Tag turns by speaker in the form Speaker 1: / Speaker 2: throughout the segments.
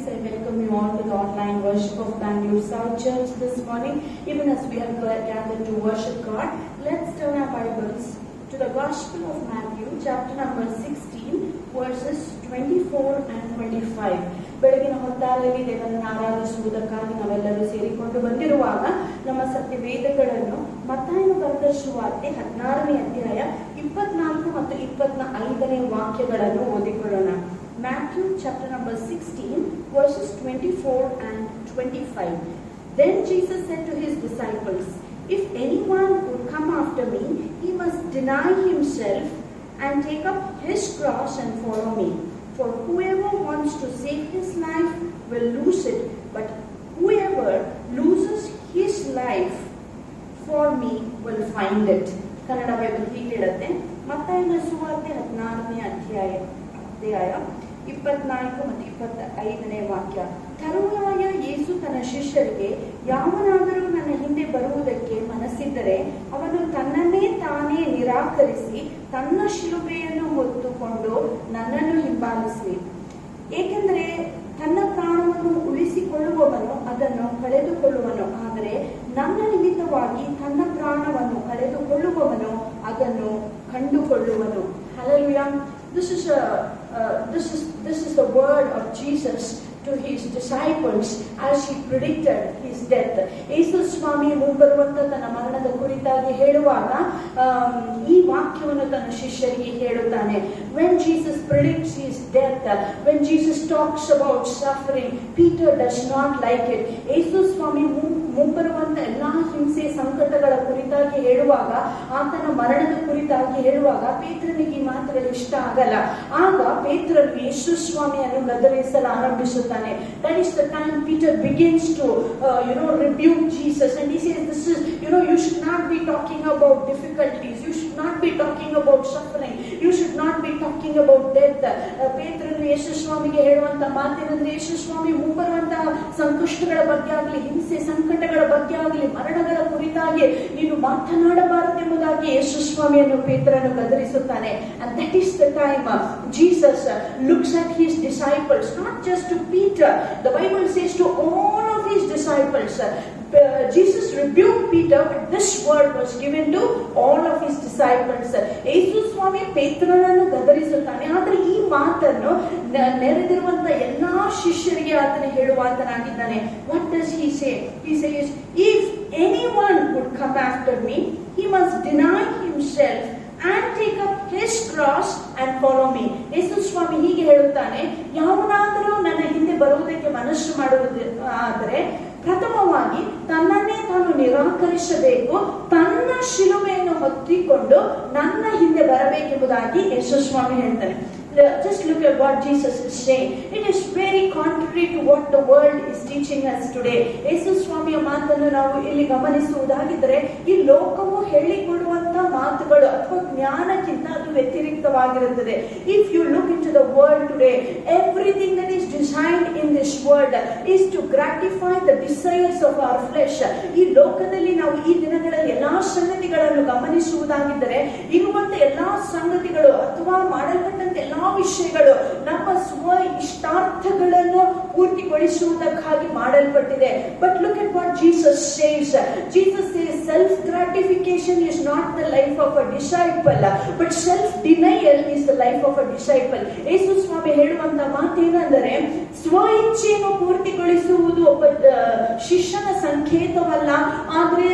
Speaker 1: Friends, I welcome you all to the online worship of Bangalore South Church this morning. Even as we are gathered to worship God, let's turn our Bibles to the Gospel of Matthew, chapter number 16, verses 24 and 25. ಬೆಳಗಿನ ಹೊತ್ತಾರಲ್ಲಿ ದೇವರನ್ನು ಆರಾಧಿಸುವುದಕ್ಕಾಗಿ ನಾವೆಲ್ಲರೂ ಸೇರಿಕೊಂಡು ಬಂದಿರುವಾಗ ನಮ್ಮ ಸತ್ಯ ವೇದಗಳನ್ನು ಮತ್ತಾಯನು ಬರೆದ ಸುವಾರ್ತೆ 16ನೇ ಅಧ್ಯಾಯ 24 ಮತ್ತು 25ನೇ ವಾಕ್ಯಗಳನ್ನು ಓದಿಕೊಳ್ಳೋಣ. Matthew chapter number 16 verses 24 and 25. Then Jesus said to his disciples, "If anyone would come after me, he must deny himself and take up his cross and follow me. For whoever wants to save his life will lose it, but whoever loses his life for me will find it." Kannada Bible ಹೀಗೆ ಹೇಳುತ್ತೆ. ಮತ್ತಾಯನ ಸುವಾರ್ತೆ 16ನೇ ಅಧ್ಯಾಯ 24 ಮತ್ತು 25ನೇ ವಾಕ್ಯ. ತರುವಾಯ ಯೇಸು ತನ್ನ ಶಿಷ್ಯರಿಗೆ, ಯಾವನಾದರೂ ನನ್ನ ಹಿಂದೆ ಬರುವುದಕ್ಕೆ ಮನಸ್ಸಿದ್ದರೆ ಅವನು ತನ್ನನ್ನೇ ತಾನೇ ನಿರಾಕರಿಸಿ ತನ್ನ ಶಿಲುಬೆಯನ್ನು ಹೊತ್ತುಕೊಂಡು ನನ್ನನ್ನು ಹಿಂಬಾಲಿಸಲಿ. ಏಕೆಂದರೆ ತನ್ನ ಪ್ರಾಣವನ್ನು ಉಳಿಸಿಕೊಳ್ಳುವವನು ಅದನ್ನು ಕಳೆದುಕೊಳ್ಳುವನು, ಆದರೆ ನನ್ನ ನಿಮಿತ್ತವಾಗಿ ತನ್ನ ಪ್ರಾಣವನ್ನು ಕಳೆದುಕೊಳ್ಳುವವನು ಅದನ್ನು ಕಂಡುಕೊಳ್ಳುವನು. Hallelujah. This is the word of Jesus to his disciples as he predicted his death. ಯೇಸು ಸ್ವಾಮಿ ಮುಂಬರುವಂತ ತನ್ನ ಮರಣದ ಕುರಿತಾಗಿ ಹೇಳುವಾಗ ಈ ವಾಕ್ಯವನ್ನು ತನ್ನ ಶಿಷ್ಯರಿಗೆ ಹೇಳುತ್ತಾನೆ. When Jesus predicts his death, when Jesus talks about suffering, Peter does not like it. ಯೇಸು ಸ್ವಾಮಿ ಮುಂಬರುವಂತ ಎಲ್ಲಾ ಹಿಂಸೆ ಸಂಕಟಗಳ ಕುರಿತಾಗಿ ಹೇಳುವಾಗ, ಆತನ ಮರಣದ ಕುರಿತಾಗಿ ಹೇಳುವಾಗ ಪೇತ್ರನಿಗೆ ಈ ಮಾತುಗಳು ಇಷ್ಟ ಆಗಲ್ಲ. ಆಗ ಪೇತ್ರನು ಯೇಸು ಸ್ವಾಮಿಯನ್ನು ಗದರಿಸಲು ಆರಂಭಿಸುತ್ತಾನೆ. That is the time Peter begins to rebuke Jesus, and he says, this is, you should not be talking about difficulties, you should not be talking about suffering, you should not be talking about death. ಪೇತ್ರನು ಯೇಸು ಸ್ವಾಮಿಗೆ ಹೇಳುವಂತ ಮಾತೇನೆಂದ್ರೆ, ಯೇಸು ಸ್ವಾಮಿ ಮುಂಬರುವಂತಹ ಸಂಕಷ್ಟಗಳ ಬಗ್ಗೆ ಆಗಲಿ, ಹಿಂಸೆ ಸಂಕಟಗಳ ಬಗ್ಗೆ ಆಗಲಿ, ಮರಣಗಳ ಕುರಿತಾಗಿ ನೀನು ಮಾತನಾಡಬಾರದೆಂಬುದಾಗಿ ಯೇಸು ಸ್ವಾಮಿಯನ್ನು ಪೇತ್ರನು ಗದರಿಸುತ್ತಾನೆ. And that is the time Jesus looks at his disciples, not just to Peter. The Bible says to all of his disciples. Jesus rebuked Peter, but this word was given to all of his disciples. ಯೇಸು ಸ್ವಾಮಿ ಪೇತ್ರನನ್ನು ಗದರಿಸುತ್ತಾನೆ, ಆದರೆ ಈ ಮಾತನ್ನು ನೆರೆದಿರುವಂತ ಎಲ್ಲಾ ಶಿಷ್ಯರಿಗೆ ಆತನ ಹೇಳುವಾತನಾಗಿದ್ದಾನೆ. What does he say? He says, if anyone would come after me, he must deny himself and take up his cross and follow me. ಯೇಸು ಸ್ವಾಮಿ ಹೀಗೆ ಹೇಳುತ್ತಾನೆ, ಯಾವನಾದರೂ ನನ್ನ ಹಿಂದೆ ಬರುವುದಕ್ಕೆ ಮನಸ್ಸು ಮಾಡುವುದು ಆದರೆ ಪ್ರಥಮವಾಗಿ ತನ್ನನ್ನೇ ತಾನು ನಿರಾಕರಿಸಬೇಕು, ತನ್ನ ಶಿಲುಬೆಯನ್ನು ಹೊತ್ತಿಕೊಂಡು ನನ್ನ ಹಿಂದೆ ಬರಬೇಕೆಂಬುದಾಗಿ ಯೇಸು ಸ್ವಾಮಿ ಹೇಳ್ತಾನೆ. Just look at what Jesus is saying. It is very contrary to what the world is teaching us today. ಯೇಸು ಸ್ವಾಮಿಯ ಮಾತನ್ನು ನಾವು ಇಲ್ಲಿ ಗಮನಿಸುವುದಾಗಿದ್ದರೆ, ಈ ಲೋಕವು ಹೇಳಿಕೊಡುವಂತ ಮಾತುಗಳು ಅಥವಾ ಜ್ಞಾನಕ್ಕಿಂತ ಅದು ವ್ಯತಿರಿಕ್ತವಾಗಿರುತ್ತದೆ. If you look into the world today, everything that is designed in this world is to gratify the desires of our flesh. ಈ ಲೋಕದಲ್ಲಿ ನಾವು ಈ ದಿನಗಳ ಎಲ್ಲಾ ಸಂಗತಿಗಳನ್ನು ಗಮನಿಸುವುದಾಗಿದ್ದರೆ, ಇರುವಂತ ಎಲ್ಲಾ ಸಂಗತಿಗಳು ಅಥವಾ ಮಾಡಲ್ಪಟ್ಟಂತ ಎಲ್ಲಾ ವಿಷಯಗಳು ನಮ್ಮ ಸ್ವ ಇಷ್ಟಾರ್ಥಗಳನ್ನು ಪೂರ್ತಿಗೊಳಿಸುವುದಕ್ಕಾಗಿ ಮಾಡಲ್ಪಟ್ಟಿದೆ. But look at what Jesus says. Jesus says self gratification is not the life of a disciple, but self denial is the life of a disciple. ಯೇಸು ಸ್ವಾಮಿ ಹೇಳುವಂತ ಮಾತೇನೆಂದರೆ, ಸ್ವ ಇಚ್ಛೆಯನ್ನು ಪೂರ್ತಿಗೊಳಿಸುವುದು ಒಬ್ಬ ಶಿಷ್ಯನ ಸಂಕೇತವಲ್ಲ, ಆದ್ರೆ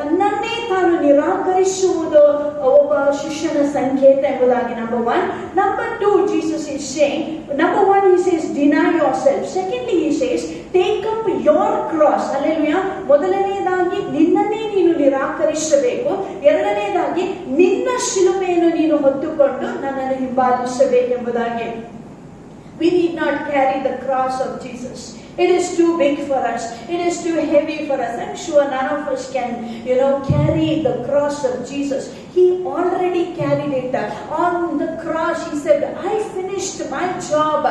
Speaker 1: ತನ್ನನ್ನೇ ತಾನು ನಿರಾಕರಿಸುವುದು ಒಬ್ಬ ಶಿಷ್ಯನ ಸಂಕೇತ ಎಂಬುದಾಗಿ. Number 1. Number 2, Jesus is saying, number 1 he says deny yourself. Secondly he says take up your cross. Hallelujah. ಮೊದಲನೆಯದಾಗಿ ನಿನ್ನನ್ನೇ ನೀನು ನಿರಾಕರಿಸಬೇಕು, ಎರಡನೆಯದಾಗಿ ನಿನ್ನ ಶಿಲುಬೆಯನ್ನು ನೀನು ಹೊತ್ತುಕೊಂಡು ನನ್ನನ್ನು ಹಿಂಬಾಲಿಸಬೇಕೆಂಬುದಾಗಿ. We need not carry the cross of Jesus. It is too big for us. It is too heavy for us. I'm sure none of us can, carry the cross of Jesus. He already carried it. On the cross, he said, I finished my job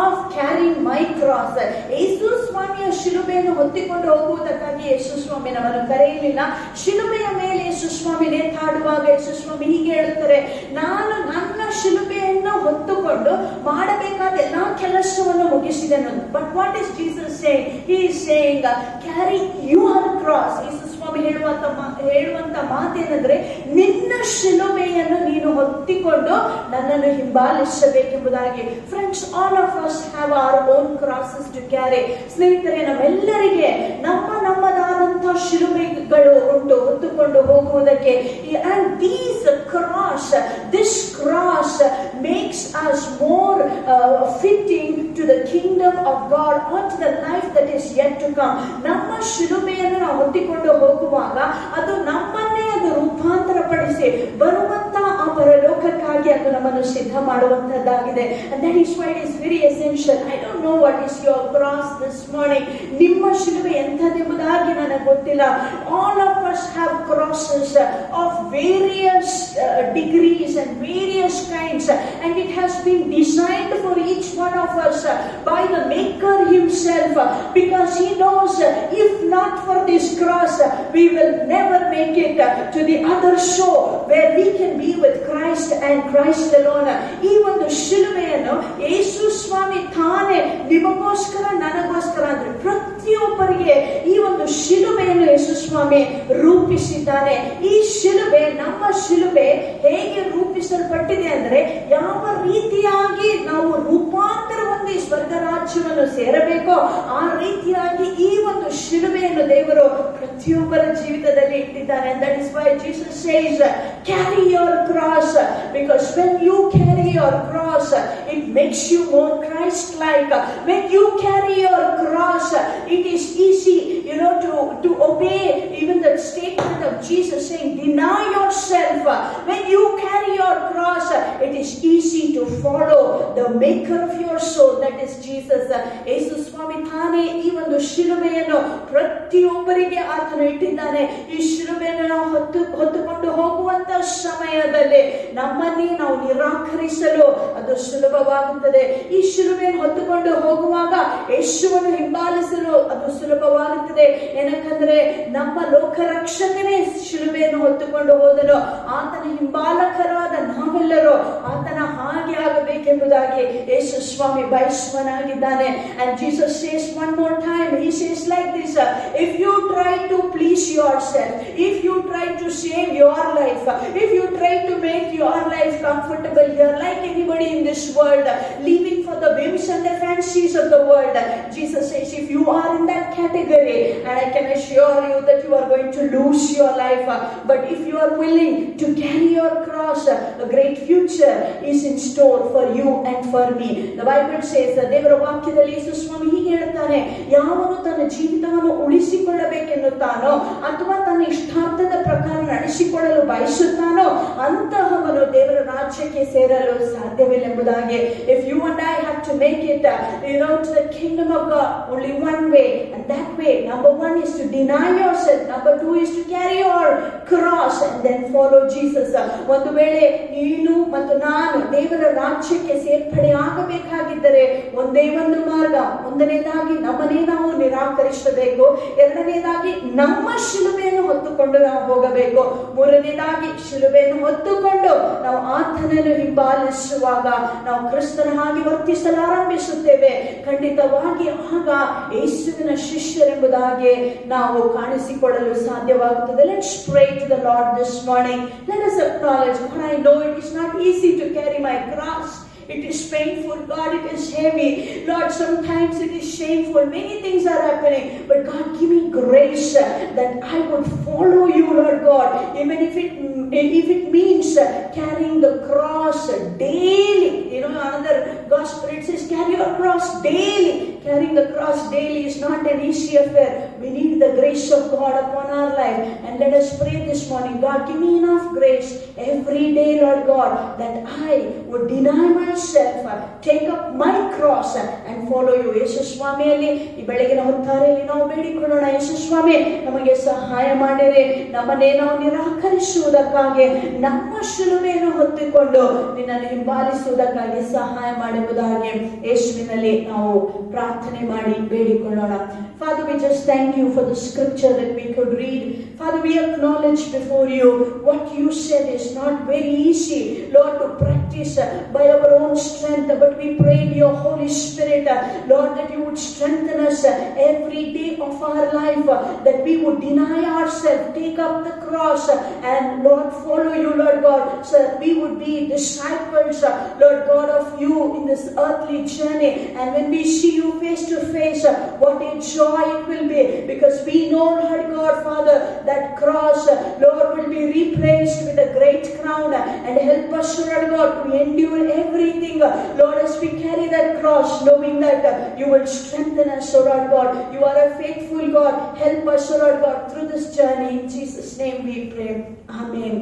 Speaker 1: of carrying my cross. ಯೇಸು ಸ್ವಾಮಿಯ ಶಿಲುಬೆಯನ್ನು ಹೊತ್ತಿಕೊಂಡು ಹೋಗುವುದಕ್ಕಾಗಿ ಯೇಸು ಸ್ವಾಮಿ ನಮ್ಮನ್ನು ಕರೆಯಲಿಲ್ಲ. ಶಿಲುಬೆಯ ಮೇಲೆ ಯೇಸು ಸ್ವಾಮಿ ನೇತಾಡುವಾಗ ಯೇಸು ಸ್ವಾಮಿ ಹೀಗೆ ಹೇಳುತ್ತಾರೆ, ನಾನು ನನ್ನ ಶಿಲುಬೆಯನ್ನು ಹೊತ್ತುಕೊಂಡು ಮಾಡಬೇಕಾದ ಎಲ್ಲಾ ಕೆಲಸವನ್ನು ಮುಗಿಸಿದೆನು. But what is Jesus saying? He is saying, carry your cross. ಯೇಸು ಸ್ವಾಮಿ ಹೇಳುವಂತ ಮಾತೇನೆಂದ್ರೆ, ನಿನ್ನ ಶಿಲುಬೆಯನ್ನು ನೀನು ಹೊತ್ತಿಕೊಂಡು ನನ್ನನ್ನು ಹಿಂಬಾಲಿಸಬೇಕೆಂಬುದಾಗಿ. Friends, all of us have our own crosses to carry. ಸ್ನೇಹಿತರೆ, ನಮ್ಮೆಲ್ಲರಿಗೆ ನಮ್ಮದಾದಂತಹ ಶಿಲುಬೆಗಳು ಉಂಟು ಹೊತ್ತುಕೊಂಡು ಹೋಗುವುದಕ್ಕೆ. And this cross makes us more fitting to the kingdom of God, or to the life that is yet to come. ನಮ್ಮ ಶಿಲುಬೆಯನ್ನು ನಾವು ಹೊತ್ತಿಕೊಂಡು ಹೋಗುವಾಗ ಅದು ನಮ್ಮನ್ನೇ ಅದು ರೂಪಾಂತರ ಪಡಿಸಿ ಬರುವಂತ ಆ ಪರಲೋಕಕ್ಕಾಗಿ ಅದು ನಮ್ಮನ್ನು ಸಿದ್ಧ ಮಾಡುವಂತದ್ದಾಗಿದೆ. And that is why it is very essential. I don't know what is your cross this morning. ನಿಮ್ಮ ಶಿಲುಬೆ ಎಂಥದೆಂಬುದಾಗಿ ನನಗೆ ಗೊತ್ತಿಲ್ಲ. All of us have crosses of various degrees and various kinds, and it has been designed for each one of us by the Maker himself, because he knows if not for this cross we will never make it to the other shore where we can be with Christ and Christ alone. ಈ ಒಂದು ಶಿಲುಬೆಯನ್ನು ಯೇಸು ಸ್ವಾಮಿ ತಾನೇ ನಿಮಗೋಸ್ಕರ ನನಗೋಸ್ಕರ ಅಂದ್ರೆ ಪ್ರತಿಯೊಬ್ಬರಿಗೆ ಈ ಒಂದು ಶಿಲುಬೆಯನ್ನು ಯೇಸು ಸ್ವಾಮಿ ರೂಪಿಸಿದ್ದಾನೆ. ಈ ಶಿಲುಬೆ, ನಮ್ಮ ಶಿಲುಬೆ ಹೇಗೆ ರೂಪಿಸಲ್ಪಟ್ಟಿದೆ ಅಂದ್ರೆ, ಯಾವ ರೀತಿಯಾಗಿ ನಾವು ರೂಪಾಂತರ ಹೊಂದಿ ಸ್ವರ್ಗ ರಾಜ್ಯವನ್ನು ಸೇರಬೇಕೋ ಆ ರೀತಿಯಾಗಿ ಈ ಒಂದು ಶಿಲುಬೆಯನ್ನು ದೇವರು ಪ್ರತಿಯೊಬ್ಬರ ಜೀವಿತದಲ್ಲಿ ಇಟ್ಟಿದ್ದಾನೆ. And that is why Jesus says, carry your cross, because when you carry your cross, it makes you more Christ-like. When you carry your cross, it is easy, to obey even the statement of Jesus saying, deny yourself. When you carry your cross, it is easy to follow the maker of your soul, that is Jesus. ಯೇಸು ಸ್ವಾಮಿ ತಾನೇ ಈ ಒಂದು ಶಿಲುಬೆಯನ್ನು ಪ್ರತಿಯೊಬ್ಬರಿಗೆ ಆತನು ಇಟ್ಟಿದ್ದಾನೆ. ಈ ಶಿಲುಬೆಯನ್ನು ನಾವು ಹೊತ್ತುಕೊಂಡು ಹೋಗುವಂತ ಸಮಯದಲ್ಲಿ ನಮ್ಮನ್ನೇ ನಾವು ನಿರಾಕರಿಸಲು ಅದು ಸುಲಭವಾಗುತ್ತದೆ. ಈ ಶಿಲುಬೆಯನ್ನು ಹೊತ್ತುಕೊಂಡು ಹೋಗುವಾಗ ಯೇಸುವನ್ನು ಹಿಂಬಾಲಿಸಲು ಅದು ಸುಲಭವಾಗುತ್ತದೆ. ಏನಕ್ಕಂದ್ರೆ ನಮ್ಮ ಲೋಕರಕ್ಷಕನೇ ಶಿಲುಬೆಯನ್ನು ಹೊತ್ತುಕೊಂಡು ಹೋದನು. ಆತನ ಹಿಂಬಾಲಕರಾದ ನಾವೆಲ್ಲರೂ ಆತನ ಹಾಗೆ ಆಗಬೇಕೆಂಬುದಾಗಿ ಯೇಸು ಸ್ವಾಮಿ ಬಯಸುವನಾಗಿದ್ದಾನೆ. And Jesus says one more time, he says like this, if you try to please yourself, if you try to save your life, if you try to make your life comfortable here like anybody in this world, living for the whims and the fancies of the world, Jesus says, if you are in that category, and I can assure you that you are going to lose your life, but if you are willing to carry your cross, a great future is in store for you and for me. The Bible says, ದೇವರ ವಾಕ್ಯದಲ್ಲಿ ಯೇಸು ಸ್ವಾಮಿ ಹೀಗೆ ಹೇಳ್ತಾನೆ, ಯಾವನು ತನ್ನ ಜೀವಿತವನ್ನು ಉಳಿಸಿಕೊಳ್ಳಬೇಕೆನ್ನುತ್ತಾನೋ ಅಥವಾ ತನ್ನ ಇಷ್ಟಾರ್ಥದ ಪ್ರಕಾರ ನಡೆಸಿಕೊಳ್ಳಲು ಬಯಸುತ್ತಾನೋ ಅಂತಹವನು ದೇವರ ರಾಜ್ಯಕ್ಕೆ ಸೇರಲು ಸಾಧ್ಯವಿಲ್ಲೆಂಬುದಾಗಿ. If you and I have to make it to the kingdom of God, only one way, and that way, number one is to deny yourself, number two is to carry your cross and then follow Jesus. ಒಂದು ವೇಳೆ ನೀನು ಮತ್ತು ನಾನು ದೇವರ ರಾಜ್ಯಕ್ಕೆ ಸೇರ್ಪಡೆ ಆಗಬೇಕಾಗಿದ್ದರೆ ಒಂದೇ ಒಂದು ಮಾರ್ಗ. ಒಂದನೇದಾಗಿ ನಮ್ಮನ್ನೇ ನಾವು ನಿರಾಕರಿಸಬೇಕು, ಎರಡನೇದಾಗಿ ನಮ್ಮ ಶಿಲುಬೆಯನ್ನು ಹೊತ್ತುಕೊಂಡು ನಾವು ಹೋಗಬೇಕು, ಮೂರನೇದಾಗಿ ಶಿಲುಬೆಯನ್ನು ಹೊತ್ತುಕೊಂಡು ನಾವು ಆತನನ್ನು ಹಿಂಬಾಲಿಸುವಾಗ ನಾವು ಕ್ರಿಸ್ತನ ಹಾಗೆ ವರ್ತಿಸಲು ಆರಂಭಿಸುತ್ತೇವೆ. ಖಂಡಿತವಾಗಿ ಆಗ ಯೇಸುವಿನ ಶಿಷ್ಯರೆಂಬುದಾಗಿ ನಾವು ಕಾಣಿಸಿಕೊಳ್ಳಲು ಸಾಧ್ಯವಾಗುತ್ತದೆ. Let's pray to the Lord this morning. Let us acknowledge, God, I know it is not easy to carry my cross. It is painful, God, it is heavy. Lord, sometimes it is shameful. Many things are happening. But God, give me grace that I would follow you, Lord God. Even if it means carrying the cross daily another gospel, it says, carry your cross daily. Carrying the cross daily is not an easy affair. We need the grace of God upon our life. And let us pray this morning, God, give me enough grace every day, Lord God, that I would deny myself, take up my cross and follow you. ಯೇಸು ಸ್ವಾಮಿಯಲ್ಲಿ ಈ ಬೆಳಗಿನ ಹೊತ್ತಾರೆಯಲ್ಲಿ ನಾವು ಬೇಡಿಕೊಳ್ಳೋಣ. ಯೇಸು ಸ್ವಾಮಿ ನಮಗೆ ಸಹಾಯ ಮಾಡಿರಿ. ನಮ್ಮನ್ನೇ ನಾವು ನಿರಾಕರಿಸುವುದಕ್ಕಾಗಿ ನಮ್ಮ ಶಿಲುಬೆಯನ್ನು ಹೊತ್ತುಕೊಂಡು ನಿನ್ನನ್ನು ಹಿಂಬಾಲಿಸುವುದಕ್ಕಾಗಿ ಸಹಾಯ ಮಾಡುವುದಾಗಿ ಯೇಸುವಿನಲ್ಲಿ ನಾವು ಪ್ರಾರ್ಥನೆ ಮಾಡಿ ಬೇಡಿಕೊಳ್ಳೋಣ. Father, we just thank you for the scripture that we could read. Father, we acknowledge before you what you said is not very easy, Lord, to practice by our own strength, but we pray your Holy Spirit, Lord, that you would strengthen us every day of our life, that we would deny ourselves, take up the cross, and Lord, follow you, Lord God, so that we would be disciples, Lord God, of you in this earthly journey. And when we see you face to face, what a joy it will be, because we know, Lord God, Father, that cross, Lord, will be replaced with a great crown, and help us, Lord God, to endure everything, Lord, as we carry that cross, knowing that you will strengthen us, Lord God. You are a faithful God. Help us, Lord God, through this journey. In Jesus' name we pray. Amen.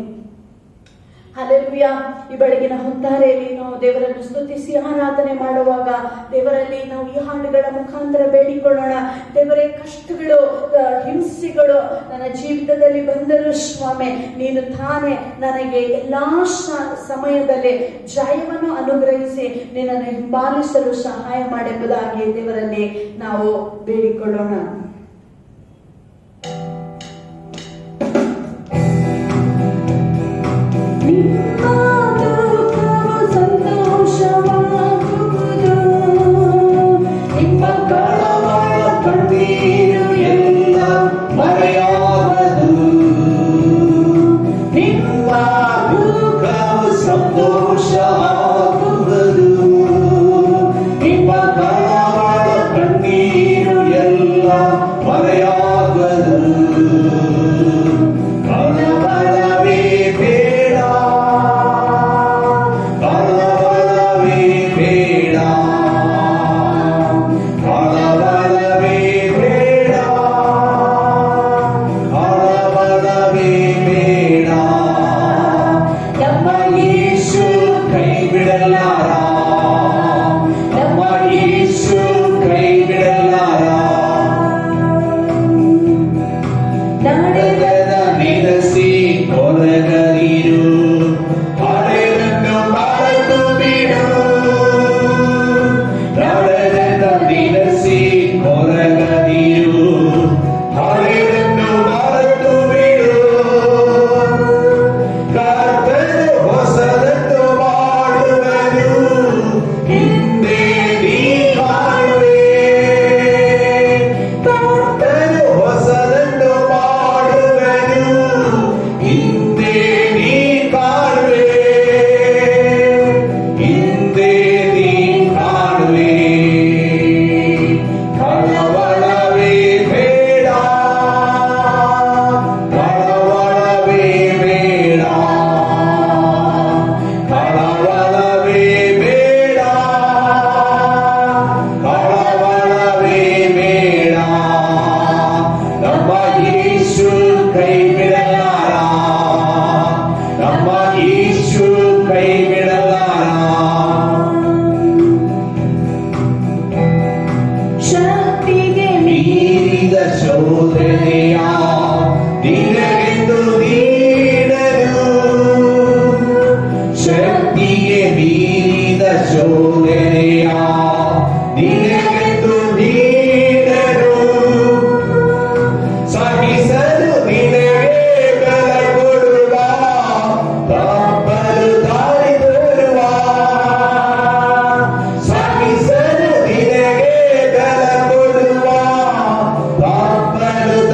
Speaker 1: Hallelujah. ಈ ಬೆಳಗಿನ ಹೊತ್ತಾರೆಯಲ್ಲಿ ನಾವು ದೇವರನ್ನು ಸ್ತುತಿಸಿ ಆರಾಧನೆ ಮಾಡುವಾಗ ದೇವರಲ್ಲಿ ನಾವು ಈ ಹಾಡುಗಳ ಮುಖಾಂತರ ಬೇಡಿಕೊಳ್ಳೋಣ. ದೇವರೇ, ಕಷ್ಟಗಳು, ಹಿಂಸೆಗಳು ನನ್ನ ಜೀವಿತದಲ್ಲಿ ಬಂದರೂ ಸ್ವಾಮಿ, ನೀನು ತಾನೇ ನನಗೆ ಎಲ್ಲಾ ಸಮಯದಲ್ಲಿ ಜಯವನ್ನು ಅನುಗ್ರಹಿಸಿ ನಿನ್ನನ್ನು ಹಿಂಬಾಲಿಸಲು ಸಹಾಯ ಮಾಡುವುದಾಗಿ ದೇವರಲ್ಲಿ ನಾವು ಬೇಡಿಕೊಳ್ಳೋಣ.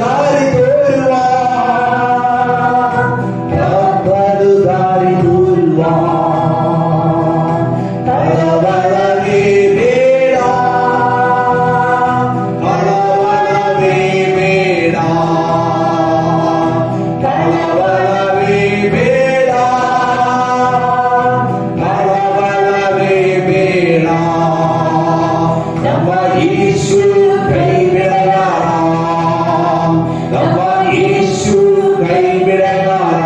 Speaker 2: ದಾರಿ ಯೇಸು ಕೈ ಬಿಡಲಾರ, ನಮ್ಮ ಯೇಸು ಕೈ ಬಿಡಲಾರ.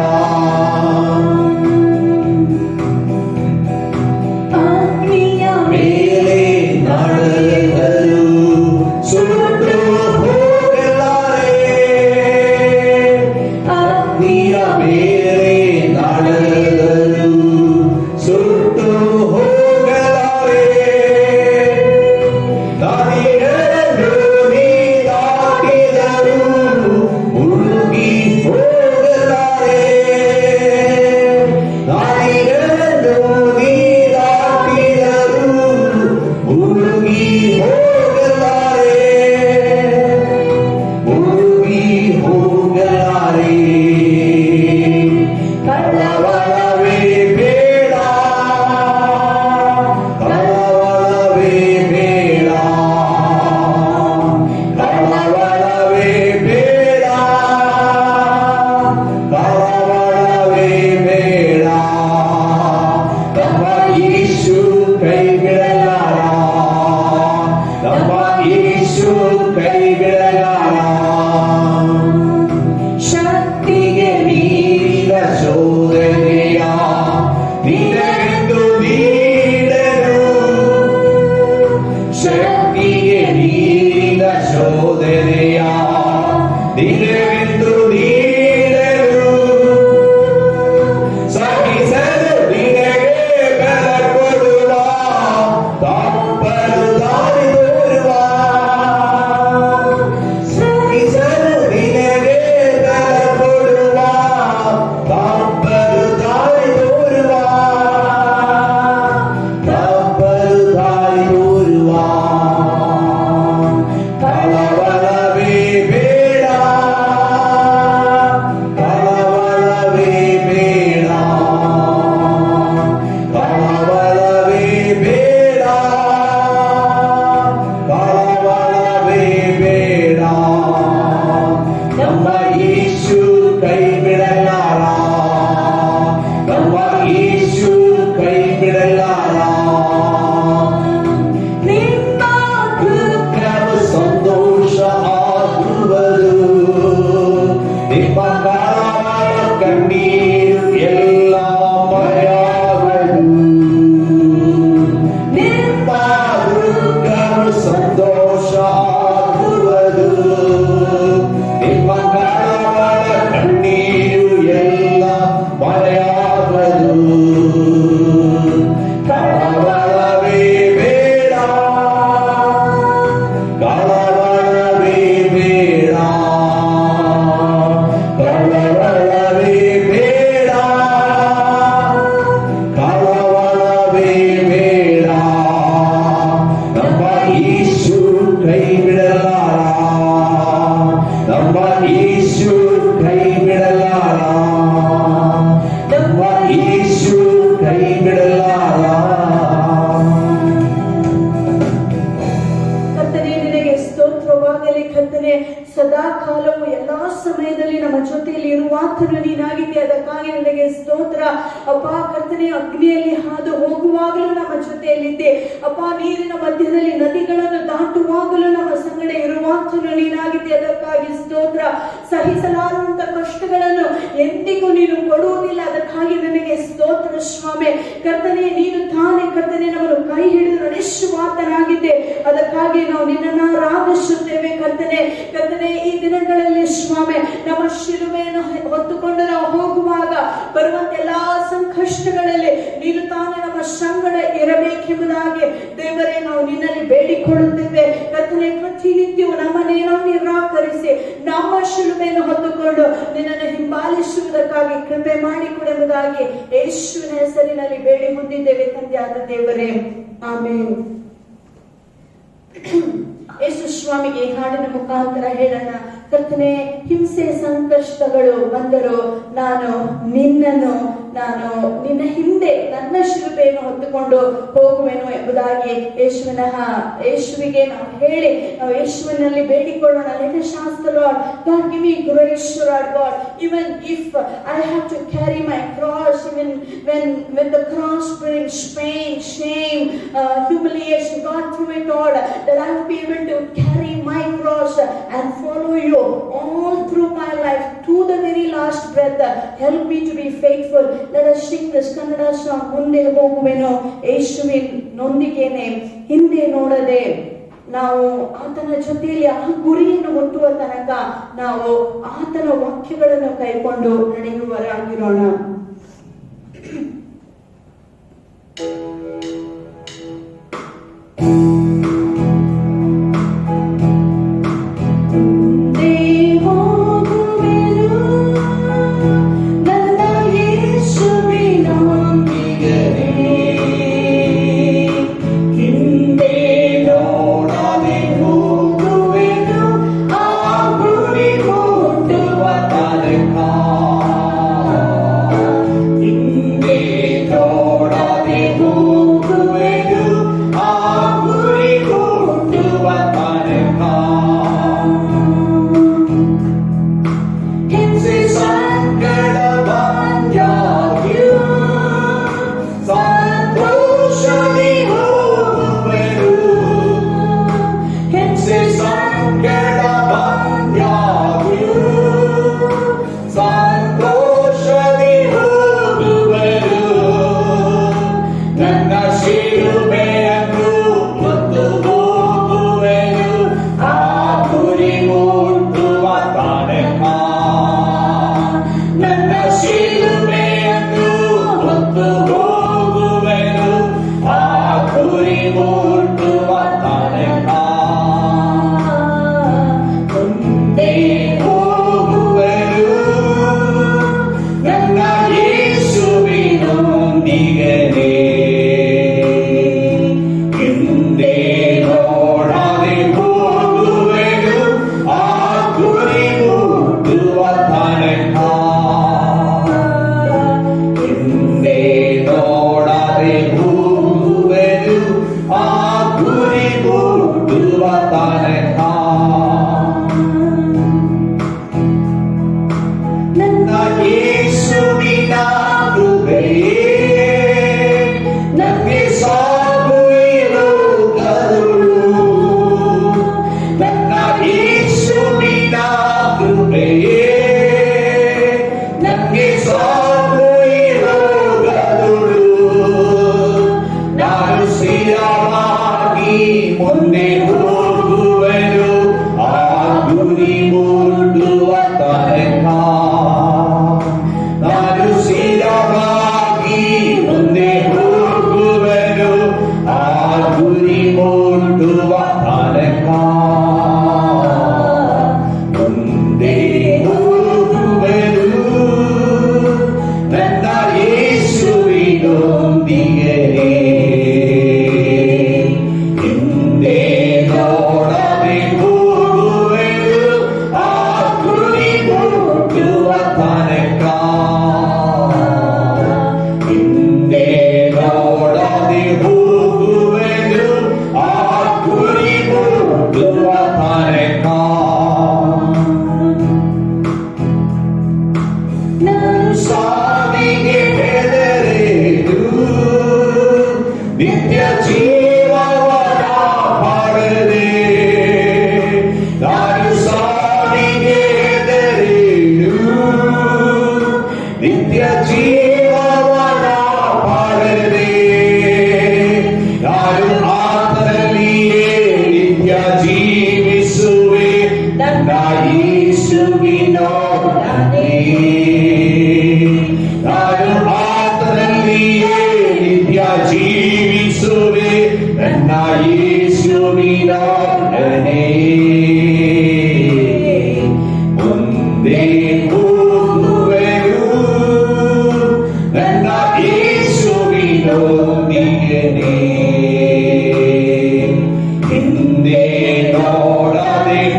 Speaker 1: ಅಗ್ನಿಯ
Speaker 2: ಮೇಲೆ ನಡೆಯಲು ಸುಟ್ಟು ಹೋಗಲಾರೆ, ಅಗ್ನಿಯ ಮೇಲೆ ನಡೆಯಲು ಸುಟ್ಟು ಹೋಗಲಾರೆ. ನದಿಗಳನ್ನು ನೀ ದಾಟಿದರು ಮುಳುಗಿ ಹೋಗಲಾರೆ, ನದಿಗಳನ್ನು ನೀ ದಾಟಿದರು ಮುಳುಗಿ ಹೋಗಲಾರೆ, ಮುಳುಗಿ ಹೋಗಲಾರೆ. ಕಳವಳವೇ ಬೇಡ, ಕಳವಳವೇ ಬೇಡ, ಕಳವಳವೇ ಬೇಡ, ಕಳವಳವೇ ಬೇಡ. ನಮ್ಮ ಯೇಸು ಕೈ ಬಿಡಲಾರ, ನಮ್ಮ ಯೇಸು ಕೈ ಬಿಡಲಾರ. ಶಕ್ತಿಗೆ ಮೀರಿದ ಶೋಧನೆಯ ನಿನಗೆಂದು ನೀಡಲು, ಶಕ್ತಿಗೆ ಮೀರಿದ ಶೋಧನೆಯ ನಿನಗೆಂದು ನೀಡಲು, ಸಹಿಸಲು ನಿನಗೆ ಬಲ ಕೊಡುವ, ತಪ್ಪಲು ದಾರಿ ತೋರುವ, ಸಹಿಸಲು ನಿನಗೆ ಬಲ ಕೊಡುವ, ತಪ್ಪಲು ದಾರಿ ತೋರುವ, ತಪ್ಪಲು ದಾರಿ ತೋರುವ. ಕಳವಳವೇ ಬೇಡ, ಕಳವಳವೇ ಬೇಡ, ಕಳವಳವೇ ಬೇಡ, ಕಳವಳವೇ ಬೇಡ. ನಮ್ಮ ಯೇಸು ಕೈ ಬಿಡಲಾರ, ನಮ್ಮ ಯೇಸು ಕೈ ಬಿಡಲಾರ. ನಿಮ್ಮ ದುಃಖವು ಸಂತೋಷ ಆಗುವುದು, ನಿಮ್ಮ ಕಾಲ ಕಣ್ಣೀರು ಎಲ್ಲ ಮರೆಯಾಗುವುದು. ನಿಮ್ಮ ದುಃಖವು ಸಂತೋಷ ಆಗುವುದು, ನಿಮ್ಮ ಕಾಲ ಕಣ್ಣೀರು ಎಲ್ಲ ಮರೆಯಾಗುವುದು. ಕಳವಳವೇ ಬೇಡ, ಕಳವಳವೇ ಬೇಡ, ಕಳವಳವೇ ಬೇಡ, ಕಳವಳವೇ ಬೇಡ. ನಮ್ಮ ಯೇಸು ಕೈ ಬಿಡಲಾರ, ನಮ್ಮ ಯೇಸು ಕೈ ಬಿಡಲಾರ, ನಮ್ಮ ಯೇಸು ಕೈ ಬಿಡಲಾರ.
Speaker 1: ಕರ್ತನೇ ನಿನಗೆ ಸ್ತೋತ್ರವಾಗಲಿ. ಕರ್ತನೇ ಸದಾ ಕಾಲವು ಎಲ್ಲಾ ಸಮಯದಲ್ಲಿ ನಮ್ಮ ಜೊತೆಯಲ್ಲಿ ಇರುವಾತನು ನೀನಾಗಿದ್ದೆ, ಅದಕ್ಕಾಗಿ ನಿನಗೆ ಸ್ತೋತ್ರ. ಅಪ್ಪ ಕರ್ತನೆ, ಅಗ್ನಿಯಲ್ಲಿ ಹಾದು ಹೋಗುವಾಗಲೂ ನಮ್ಮ ಜೊತೆಯಲ್ಲಿದ್ದೆ ಅಪ್ಪ, ನೀರಿನ ಮಧ್ಯದಲ್ಲಿ ನದಿಗಳನ್ನು ದಾಟುವಾಗಲೂ ನಮ್ಮ ಸಂಗಡ ಇರುವಾತನು ನೀನಾಗಿದ್ದೆ, ಅದಕ್ಕಾಗಿ ಸ್ತೋತ್ರ. ಸಹಿಸಲಾರಂತ ಕಷ್ಟಗಳನ್ನು ಎಂದಿಗೂ ನೀನು ಕೊಡುವುದಿಲ್ಲ, ಅದಕ್ಕಾಗಿ ನನಗೆ ಸ್ತೋತ್ರ ಸ್ವಾಮಿ. ಕರ್ತನೆ, ನೀನು ತಾನೇ ಕರ್ತನೆ ನಮ್ಮನ್ನು ಕೈ ಹಿಡಿದು ನಡೆಸುವಾತನಾಗಿದ್ದೆ, ಅದಕ್ಕಾಗಿ ನಾವು ನಿನ್ನನ್ನು ಆರಾಧಿಸುತ್ತೇವೆ ಕರ್ತನೆ. ಕರ್ತನೆ, ಈ ದಿನಗಳಲ್ಲಿ ಸ್ವಾಮಿ ನಮ್ಮ ಶಿಲುಬೆಯನ್ನು ಹೊತ್ತುಕೊಂಡು ನಾವು ಹೋಗುವಾಗ ಬರುವಂತ ಎಲ್ಲಾ ಸಂಕಷ್ಟಗಳಲ್ಲಿ ನೀನು ತಾನೇ ನಮ್ಮ ಸಂಗಡ ಇರಬೇಕೆಂಬುದಾಗಿ ದೇವರೇ ನಾವು ನಿನ್ನಲ್ಲಿ ಬೇಡಿಕೊಳ್ಳುತ್ತೇವೆ ಕರ್ತನೆ. ಪ್ರತಿನಿತ್ಯವೂ ನಮ್ಮನ್ನೇ ನಾವು ನಿರಾಕರಿಸಿ ನಮ್ಮ ಶಿಲುಬೆಯನ್ನು ಹೊತ್ತುಕೊಂಡು ನಿನ್ನನ್ನು ಹಿಂಬಾಲಿಸುವುದಕ್ಕಾಗಿ ಕೃಪೆ ಮಾಡಿಕೊಡುವುದಾಗಿ ಯೇಸುವಿನ ಹೆಸರಿನಲ್ಲಿ ಬೇಡಿ ಹೊಂದಿದ್ದೇವೆ ತಂದೆಯಾದ ದೇವರೇ, ಆಮೇನ್. ಯೇಸು ಸ್ವಾಮಿಗೆ ಈ ಹಾಡಿನ ಮುಖಾಂತರ ಹೇಳೋಣ. ಕರ್ತನೇ, ಹಿಂಸೆ ಸಂಕಷ್ಟಗಳು ಬಂದರು ನಾನು ನಿನ್ನ ಹಿಂದೆ ನನ್ನ ಶಿಲುಬೆಯನ್ನು ಹೊತ್ತುಕೊಂಡು ಹೋಗುವೆನು ಎಂಬುದಾಗಿ ಯೇಸುವಿಗೆ ನಾವು ಹೇಳಿ ನಾವು ಯೇಸುವಿನಲ್ಲಿ ಬೇಡಿಕೊಳ್ಳೋಣ. Let us ask the Lord, God give me grace, Lord God, even if I have to carry my cross, even when the cross brings pain, shame, humiliation, God, through it all, that I will be able to carry my cross and follow you all through my life to the very last breath. Help me to be faithful. Let us sing this Kannada song, ಮುಂದೆ ಹೋಗುವೆನು ಯೇಸುವಿನೊಂದಿಗೇನೆ, ಹಿಂದೆ ನೋಡದೆ. ನಾವು ಆತನ ಜೊತೆಯಲ್ಲಿ ಆ ಗುರಿಯನ್ನು ಮುಟ್ಟುವ ತನಕ ನಾವು ಆತನ ವಾಕ್ಯಗಳನ್ನು ಕೈಕೊಂಡು ನಡೆಯುವರಾಗಿರೋಣ.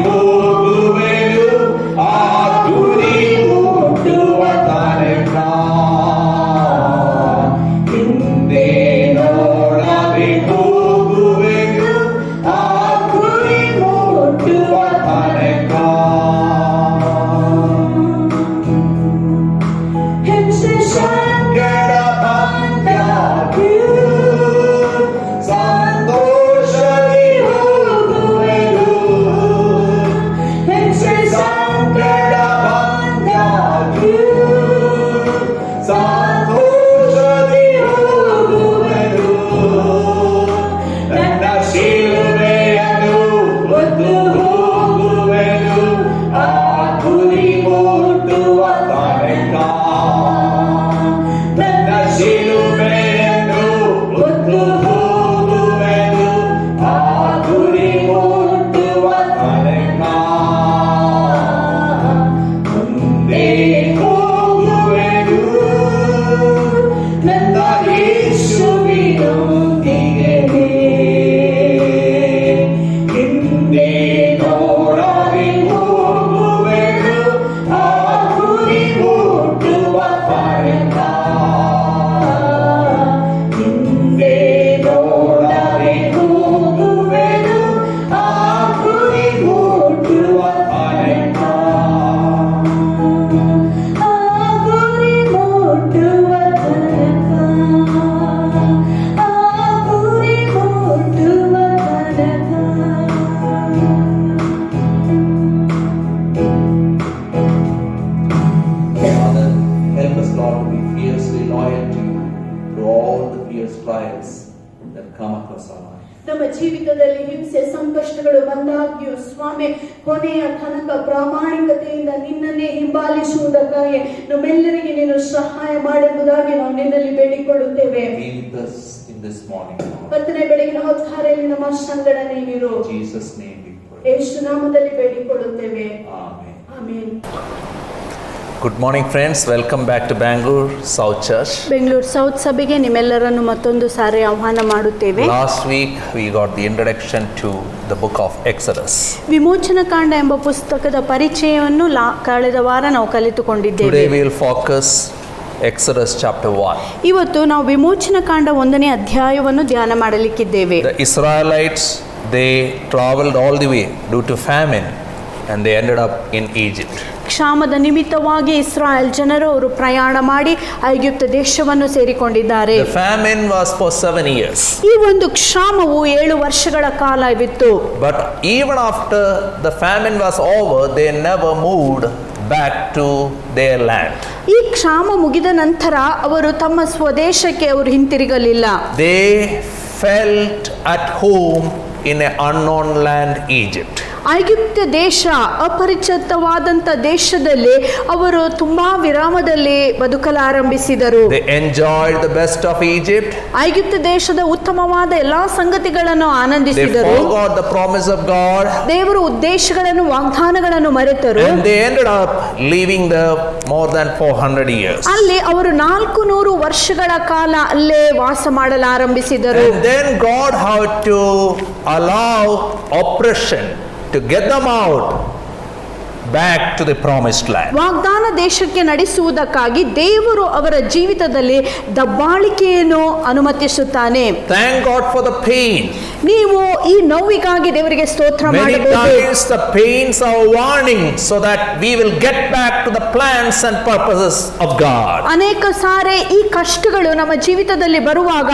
Speaker 2: ಹೋಗುವೆನು ಆ ಗುರಿ ಮುಟ್ಟುವ ತನಕ. ಹಿಂದೆ ನೋಡದೆ ಹೋಗುವೆನು ಆ ಗುರಿ ಮುಟ್ಟುವ ತನಕ.
Speaker 1: ಹಿಂಸೆ
Speaker 2: ಸಂಕಟ ಬಂದಾಗ್ಯೂ ಸಂತೋಷದಿ ಹೋಗುವೆನು.
Speaker 1: ಹಿಂಸೆ
Speaker 2: ಸಂಕಟ ಬಂದಾಗ್ಯೂ ಸಂತೋಷದಿ ಹೋಗುವೆನು. ನನ್ನ ಶಿಲುಬೆಯನ್ನು ಹೊತ್ತು ಹೋಗುವೆನು ಆ ಗುರಿ ಮುಟ್ಟುವ ತನಕ. ನನ್ನ ಶಿಲುಬೆಯನ್ನು ಹೊತ್ತು ಹೋಗುವೆನು ಆ ಗುರಿ ಮುಟ್ಟುವ ತನಕ. ಮುಂದೆ ಹೋಗುವೆನು ನನ್ನ ಯೇಸುವಿನೊಂದಿಗೆ. ಹಿಂದೆ ನೋಡದೆ ಹೋಗುವೆನು ಆ ಗುರಿ ಮುಟ್ಟುವ ತನಕ. ಹಿಂದೆ ನೋಡದೆ ಹೋಗುವೆನು ಆ ಗುರಿ ಮುಟ್ಟುವ ತನಕ.
Speaker 1: ಆ ಗುರಿ ಮುಟ್ಟುವ ತನಕ. ಆ ಗುರಿ ಮುಟ್ಟುವ ತನಕ.
Speaker 3: Father, help us, Lord, to be fiercely loyal to you through all the fierce trials that come across our life.
Speaker 1: ನಮ್ಮ ಜೀವಿತದಲ್ಲಿ ಹಿಂಸೆ ಸಂಕಷ್ಟಗಳು ಬಂದಾಗ್ಯೂ ಸ್ವಾಮಿ ಕೊನೆಯ ತನಕ ಪ್ರಾಮಾಣಿಕತೆಯಿಂದ ನಿನ್ನನ್ನೇ ಹಿಂಬಾಲಿಸುವುದಕ್ಕಾಗಿ ನಮ್ಮೆಲ್ಲರಿಗೆ ನೀನು ಸಹಾಯ ಮಾಡುವುದಾಗಿ ನಾವು ನಿನ್ನಲ್ಲಿ ಬೇಡಿಕೊಳ್ಳುತ್ತೇವೆ.
Speaker 3: Be with us in this morning, Lord.
Speaker 1: ಕರ್ತನೆ, ಬೆಳಗಿನ ಹೊತ್ತಾರೆಯಲ್ಲಿ ನಮ್ಮ ಸಂಗಡ ನೀನಿರು.
Speaker 3: In Jesus' name we pray.
Speaker 1: ಯೇಸು ನಾಮದಲ್ಲಿ ಬೇಡಿಕೊಳ್ಳುತ್ತೇವೆ.
Speaker 3: Amen.
Speaker 1: Amen.
Speaker 3: Good morning, friends. Welcome back to Bangalore South Church.
Speaker 1: Bengaluru south ಸಭೆಗೆ ನಿಮ್ಮೆಲ್ಲರನ್ನು ಮತ್ತೊಂದು ಸಾರಿ ಆಹ್ವಾನ ಮಾಡುತ್ತೇವೆ.
Speaker 3: Last week we got the introduction to the book of Exodus.
Speaker 1: ವಿಮೋಚನಕಾಂಡ ಎಂಬ ಪುಸ್ತಕದ ಪರಿಚಯವನ್ನು ಕಳೆದ ವಾರ ನಾವು ಕಲಿತುಕೊಂಡಿದ್ದೇವೆ.
Speaker 3: Today we will focus Exodus chapter 1.
Speaker 1: ಇವತ್ತು ನಾವು ವಿಮೋಚನಕಾಂಡ 1ನೇ ಅಧ್ಯಾಯವನ್ನು ಧ್ಯಾನ ಮಾಡಲಿಕ್ಕಿದ್ದೇವೆ.
Speaker 3: The Israelites, they traveled all the way due to famine and they ended up in Egypt.
Speaker 1: ಕ್ಷಾಮದ ನಿಮಿತ್ತವಾಗಿ ಇಸ್ರಾಯೇಲ್ ಜನರು ಅವರು ಪ್ರಯಾಣ ಮಾಡಿ ಐಗುಪ್ತ ದೇಶವನ್ನು ಸೇರಿಕೊಂಡಿದ್ದಾರೆ.
Speaker 3: The famine was for 7 years.
Speaker 1: ಈ ಒಂದು ಕ್ಷಾಮವು 7 ವರ್ಷಗಳ ಕಾಲವಿತ್ತು.
Speaker 3: But even after the famine was over, they never moved back to their land.
Speaker 1: ಈ ಕ್ಷಾಮ ಮುಗಿದ ನಂತರ ಅವರು ತಮ್ಮ ಸ್ವದೇಶಕ್ಕೆ ಅವರು ಹಿಂತಿರುಗಲಿಲ್ಲ.
Speaker 3: They felt at home in an unknown land, Egypt.
Speaker 1: ಐಗುಪ್ತ ದೇಶ ಅಪರಿಚಿತವಾದಂಥ ದೇಶದಲ್ಲಿ ಅವರು ತುಂಬಾ ವಿರಾಮದಲ್ಲಿ ಬದುಕಲಾರಂಭಿಸಿದರು.
Speaker 3: They enjoyed the best of Egypt.
Speaker 1: ಐಗುಪ್ತ ದೇಶದ ಉತ್ತಮವಾದ ಎಲ್ಲಾ ಸಂಗತಿಗಳನ್ನು
Speaker 3: They
Speaker 1: ಆನಂದಿಸಿದರು.
Speaker 3: forgot the promise of God.
Speaker 1: ದೇವರ ಉದ್ದೇಶಗಳನ್ನು ವಾಗ್ದಾನಗಳನ್ನು ಮರೆತರು.
Speaker 3: And they ended up living there more than 400 years.
Speaker 1: ಅಲ್ಲಿ ಅವರು 400 ವರ್ಷಗಳ ಕಾಲ ಅಲ್ಲೇ ವಾಸ ಮಾಡಲಾರಂಭಿಸಿದರು.
Speaker 3: And then God had to allow oppression to get them out back to the promised land.
Speaker 1: ವಾಗ್ದಾನ ದೇಶಕ್ಕೆ ನಡೆಸುವುದಕ್ಕಾಗಿ ದೇವರು ಅವರ ಜೀವಿತದಲ್ಲಿ ದಬ್ಬಾಳಿಕೆಯನ್ನು ಅನುಮತಿಸುತ್ತಾನೆ.
Speaker 3: Thank God for the pain.
Speaker 1: ನೀವು ಈ ನೋವಿಗಾಗಿ ದೇವರಿಗೆ ಸ್ತೋತ್ರ
Speaker 3: Many
Speaker 1: ಮಾಡಬಹುದು.
Speaker 3: times the pains are warning so that we will get back to the plans and purposes of God.
Speaker 1: ಅನೇಕ ಸಾರಿ ಈ ಕಷ್ಟಗಳು ನಮ್ಮ ಜೀವಿತದಲ್ಲಿ ಬರುವಾಗ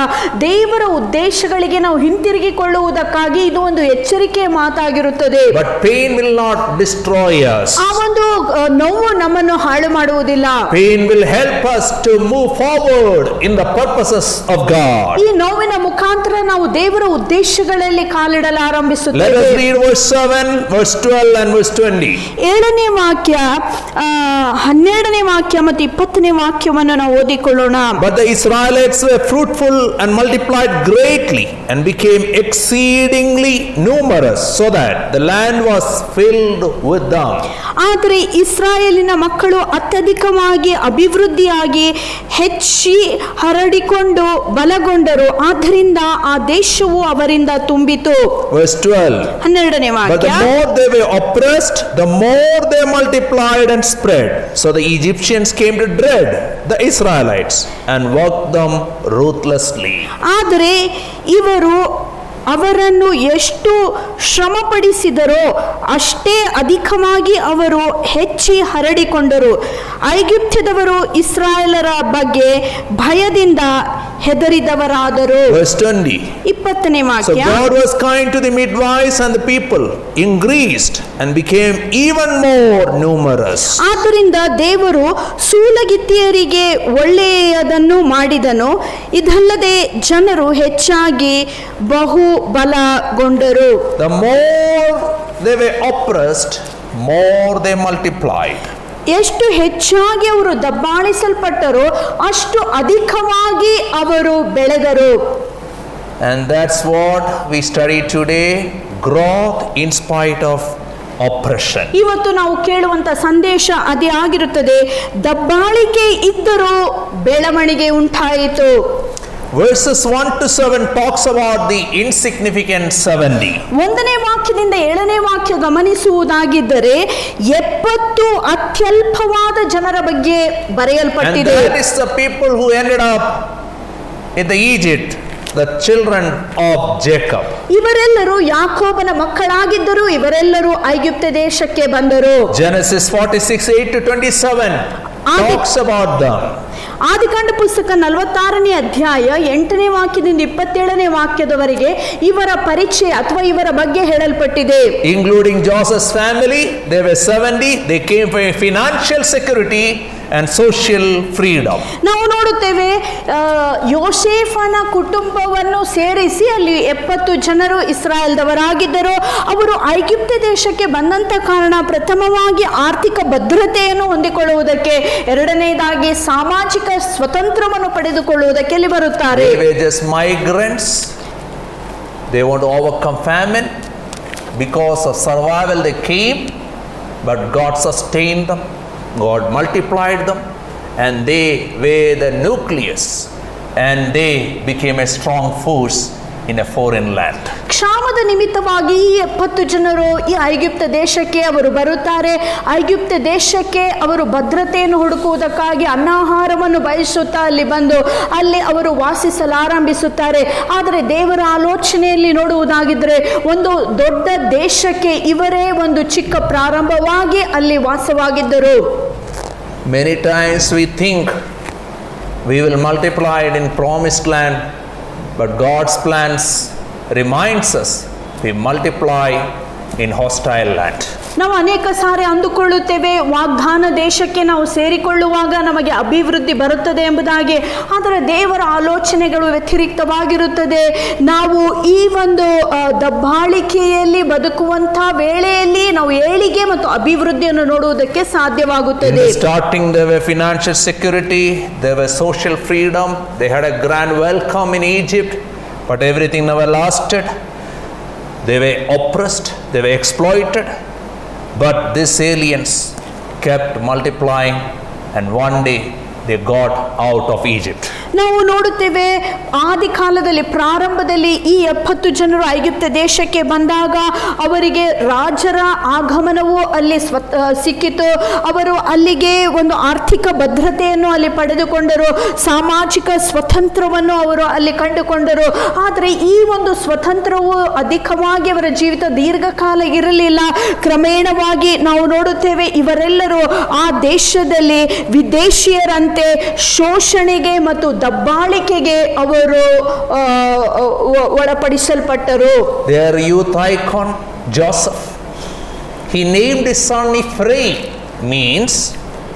Speaker 1: ದೇವರ ಉದ್ದೇಶಗಳಿಗೆ ನಾವು ಹಿಂತಿರುಗಿಕೊಳ್ಳುವುದಕ್ಕಾಗಿ ಇದು ಒಂದು ಎಚ್ಚರಿಕೆಯ ಮಾತಾಗಿರುತ್ತದೆ.
Speaker 3: But pain will not destroy us.
Speaker 1: ಆ ಒಂದು ನೋವು ನಮ್ಮನ್ನು ಹಾಳು ಮಾಡುವುದಿಲ್ಲ.
Speaker 3: Pain will help us to move forward in the purposes of God.
Speaker 1: ಈ ನೋವಿನ ಮುಖಾಂತರ ನಾವು ದೇವರ ಉದ್ದೇಶಗಳಲ್ಲಿ ಕಾಲಿಡಲು
Speaker 3: Let us
Speaker 1: ಆರಂಭಿಸುತ್ತೇವೆ.
Speaker 3: read verse 7, verse 12 and verse 20.
Speaker 1: 7ನೇ ವಾಕ್ಯ 12ನೇ ವಾಕ್ಯ ಮತ್ತು 20ನೇ ವಾಕ್ಯವನ್ನು ನಾವು ಓದಿಕೊಳ್ಳೋಣ.
Speaker 3: But the Israelites were fruitful and multiplied greatly and became exceedingly numerous, so that the land was filled with them.
Speaker 1: ಆದರೆ ಇಸ್ರಾಯೇಲಿನ ಮಕ್ಕಳು ಅತ್ಯಧಿಕವಾಗಿ ಅಭಿವೃದ್ಧಿಯಾಗಿ ಹೆಚ್ಚಿ ಹರಡಿಕೊಂಡು ಬಲಗೊಂಡರು, ಆದ್ದರಿಂದ ಆ ದೇಶವು ಅವರಿಂದ ತುಂಬಿತು.
Speaker 3: Verse 12.
Speaker 1: 12ನೇ
Speaker 3: But the
Speaker 1: ವಾಕ್ಯ.
Speaker 3: more they were oppressed, the more they multiplied and spread. So the Egyptians came to dread the Israelites and worked them ruthlessly.
Speaker 1: ಆದರೆ ಇವರು ಅವರನ್ನು ಎಷ್ಟು ಶ್ರಮಪಡಿಸಿದರೋ ಅಷ್ಟೇ ಅಧಿಕವಾಗಿ ಅವರು ಹೆಚ್ಚಿ ಹರಡಿಕೊಂಡರು. ಐಗುಪ್ತ್ಯದವರು ಇಸ್ರಾಯೇಲರ ಬಗ್ಗೆ ಭಯದಿಂದ ಹೆದರಿದವರಾದರು.
Speaker 3: Verse 20.
Speaker 1: 20ನೇ
Speaker 3: So
Speaker 1: ವಾಕ್ಯ.
Speaker 3: God was kind to the midwives, and the people increased and became even more numerous.
Speaker 1: ಆದ್ದರಿಂದ ದೇವರು ಸೂಲಗಿತ್ತಿಯರಿಗೆ ಒಳ್ಳೆಯದನ್ನು ಮಾಡಿದನು, ಇದಲ್ಲದೆ ಜನರು ಹೆಚ್ಚಾಗಿ ಬಹು ಬಲಗೊಂಡರು.
Speaker 3: The more they were oppressed, more they multiplied.
Speaker 1: ಎಷ್ಟು ಹೆಚ್ಚಾಗಿ ಅವರು ದಬ್ಬಾಳಿಸಲ್ಪಟ್ಟರೋ ಅಷ್ಟು ಅಧಿಕವಾಗಿ ಅವರು ಬೆಳೆದರು.
Speaker 3: And that's what we study today, growth in spite of oppression.
Speaker 1: ಇವತ್ತು ನಾವು ಕೇಳುವಂತ ಸಂದೇಶ ಅದೇ ಆಗಿರುತ್ತದೆ, ದಬ್ಬಾಳಿಕೆ ಇದ್ದರೂ ಬೆಳವಣಿಗೆ ಉಂಟಾಯಿತು.
Speaker 3: Verses 1 to 7 talks about the insignificant 70.
Speaker 1: 1ನೇ ವಾಕ್ಯದಿಂದ 7ನೇ ವಾಕ್ಯ ಗಮನಿಸುವುದಾಗಿದ್ದರೆ 70 ಅತ್ಯಲ್ಪವಾದ ಜನರ ಬಗ್ಗೆ
Speaker 3: And
Speaker 1: ಬರೆಯಲ್ಪಟ್ಟಿದೆ.
Speaker 3: that is the people who ended up in the Egypt, the children of Jacob.
Speaker 1: ಇವರೆಲ್ಲರೂ ಯಾಕೋಬನ ಮಕ್ಕಳಾಗಿದ್ದರು, ಇವರೆಲ್ಲರೂ ಐಗುಪ್ತ ದೇಶಕ್ಕೆ ಬಂದರು.
Speaker 3: Genesis 46, 8 to 27 talks about them.
Speaker 1: ಆದಿಕಾಂಡ ಪುಸ್ತಕ 46ನೇ ಅಧ್ಯಾಯ 8ನೇ ವಾಕ್ಯದಿಂದ 27ನೇ ವಾಕ್ಯದವರೆಗೆ ಇವರ ಪರಿಚಯ ಅಥವಾ ಇವರ ಬಗ್ಗೆ ಹೇಳಲ್ಪಟ್ಟಿದೆ.
Speaker 3: Including Joseph's family, they were 70. They came for financial security and social freedom.
Speaker 1: ನಾವು ನೋಡುತ್ತೇವೆ ಯೋಸೇಫನ ಕುಟುಂಬವನ್ನು ಸೇರಿಸಿ ಅಲ್ಲಿ 70 ಜನರು ಇಸ್ರಾಯೇಲ್ದವರಾಗಿದ್ದರು. ಅವರು ಐಗುಪ್ತ ದೇಶಕ್ಕೆ ಬಂದಂತ ಕಾರಣ ಪ್ರಥಮವಾಗಿ ಆರ್ಥಿಕ ಭದ್ರತೆಯನ್ನು ಹೊಂದಿಕೊಳ್ಳುವುದಕ್ಕೆ, ಎರಡನೇದಾಗಿ ಸಾಮಾಜಿಕ ಸ್ವತಂತ್ರವನ್ನು ಪಡೆದುಕೊಳ್ಳುವುದಕ್ಕೆ ಇಲ್ಲಿ ಬರುತ್ತಾರೆ.
Speaker 3: They were just migrants. They want to overcome famine. Because of survival they came, but God sustained them. God multiplied them, and they were the nucleus, and they became a strong force in a foreign land.
Speaker 1: ಕ್ಷಾಮದ ನಿಮಿತ್ತವಾಗಿ ಈ 70 ಜನರು ಈ ಐಗುಪ್ತ ದೇಶಕ್ಕೆ ಅವರು ಬರುತ್ತಾರೆ. ಐಗುಪ್ತ ದೇಶಕ್ಕೆ ಅವರು ಭದ್ರತೆಯನ್ನು ಹುಡುಕುವುದಕ್ಕಾಗಿ ಅನ್ನಾಹಾರವನ್ನು ಬಯಸುತ್ತಾ ಅಲ್ಲಿ ಬಂದು ಅಲ್ಲಿ ಅವರು ವಾಸಿಸಲಾರಂಭಿಸುತ್ತಾರೆ. ಆದರೆ ದೇವರ ಆಲೋಚನೆಯಲ್ಲಿ ನೋಡುವುದಾಗಿದ್ದರೆ ಒಂದು ದೊಡ್ಡ ದೇಶಕ್ಕೆ ಇವರೇ ಒಂದು ಚಿಕ್ಕ ಪ್ರಾರಂಭವಾಗಿ ಅಲ್ಲಿ ವಾಸವಾಗಿದ್ದರು.
Speaker 3: Many times we think we will multiply it in promised land, but God's plans reminds us we multiply in hostile land.
Speaker 1: ನಾವು ಅನೇಕ ಸಾರಿ ಅಂದುಕೊಳ್ಳುತ್ತೇವೆ ವಾಗ್ದಾನ ದೇಶಕ್ಕೆ ನಾವು ಸೇರಿಕೊಳ್ಳುವಾಗ ನಮಗೆ ಅಭಿವೃದ್ಧಿ ಬರುತ್ತದೆ ಎಂಬುದಾಗಿ. ಆದರೆ ದೇವರ ಆಲೋಚನೆಗಳು ವ್ಯತಿರಿಕ್ತವಾಗಿರುತ್ತದೆ. ನಾವು ಈ ಒಂದು ದಬ್ಬಾಳಿಕೆಯಲ್ಲಿ ಬದುಕುವಂಥ ವೇಳೆಯಲ್ಲಿ ನಾವು ಏಳಿಗೆ ಮತ್ತು ಅಭಿವೃದ್ಧಿಯನ್ನು ನೋಡುವುದಕ್ಕೆ
Speaker 3: In
Speaker 1: ಸಾಧ್ಯವಾಗುತ್ತದೆ.
Speaker 3: the starting there were financial security, there was social freedom, they had a grand welcome in Egypt, but everything never lasted. They were oppressed, they were exploited, but these aliens kept multiplying, and one day they got out of Egypt.
Speaker 1: ನಾವು ನೋಡುತ್ತೇವೆ ಆದಿ ಕಾಲದಲ್ಲಿ ಪ್ರಾರಂಭದಲ್ಲಿ ಈ 70 ಜನರು ಐಗುಪ್ತ ದೇಶಕ್ಕೆ ಬಂದಾಗ ಅವರಿಗೆ ರಾಜರ ಆಗಮನವು ಅಲ್ಲಿ ಸಿಕ್ಕಿತು. ಅವರು ಅಲ್ಲಿಗೆ ಒಂದು ಆರ್ಥಿಕ ಭದ್ರತೆಯನ್ನು ಅಲ್ಲಿ ಪಡೆದುಕೊಂಡರು, ಸಾಮಾಜಿಕ ಸ್ವತಂತ್ರವನ್ನು ಅವರು ಅಲ್ಲಿ ಕಂಡುಕೊಂಡರು. ಆದರೆ ಈ ಒಂದು ಸ್ವತಂತ್ರವು ಅಧಿಕವಾಗಿ ಅವರ ಜೀವಿತ ದೀರ್ಘಕಾಲ ಇರಲಿಲ್ಲ. ಕ್ರಮೇಣವಾಗಿ ನಾವು ನೋಡುತ್ತೇವೆ ಇವರೆಲ್ಲರೂ ಆ ದೇಶದಲ್ಲಿ ವಿದೇಶಿಯರಂತೆ ಶೋಷಣೆಗೆ ಮತ್ತು ದಬ್ಬಾಳಿಕೆಗೆ ಅವರು ಒಳಪಡಿಸಲ್ಪಟ್ಟರು.
Speaker 3: Their youth icon Joseph, he named his son Ephraim, means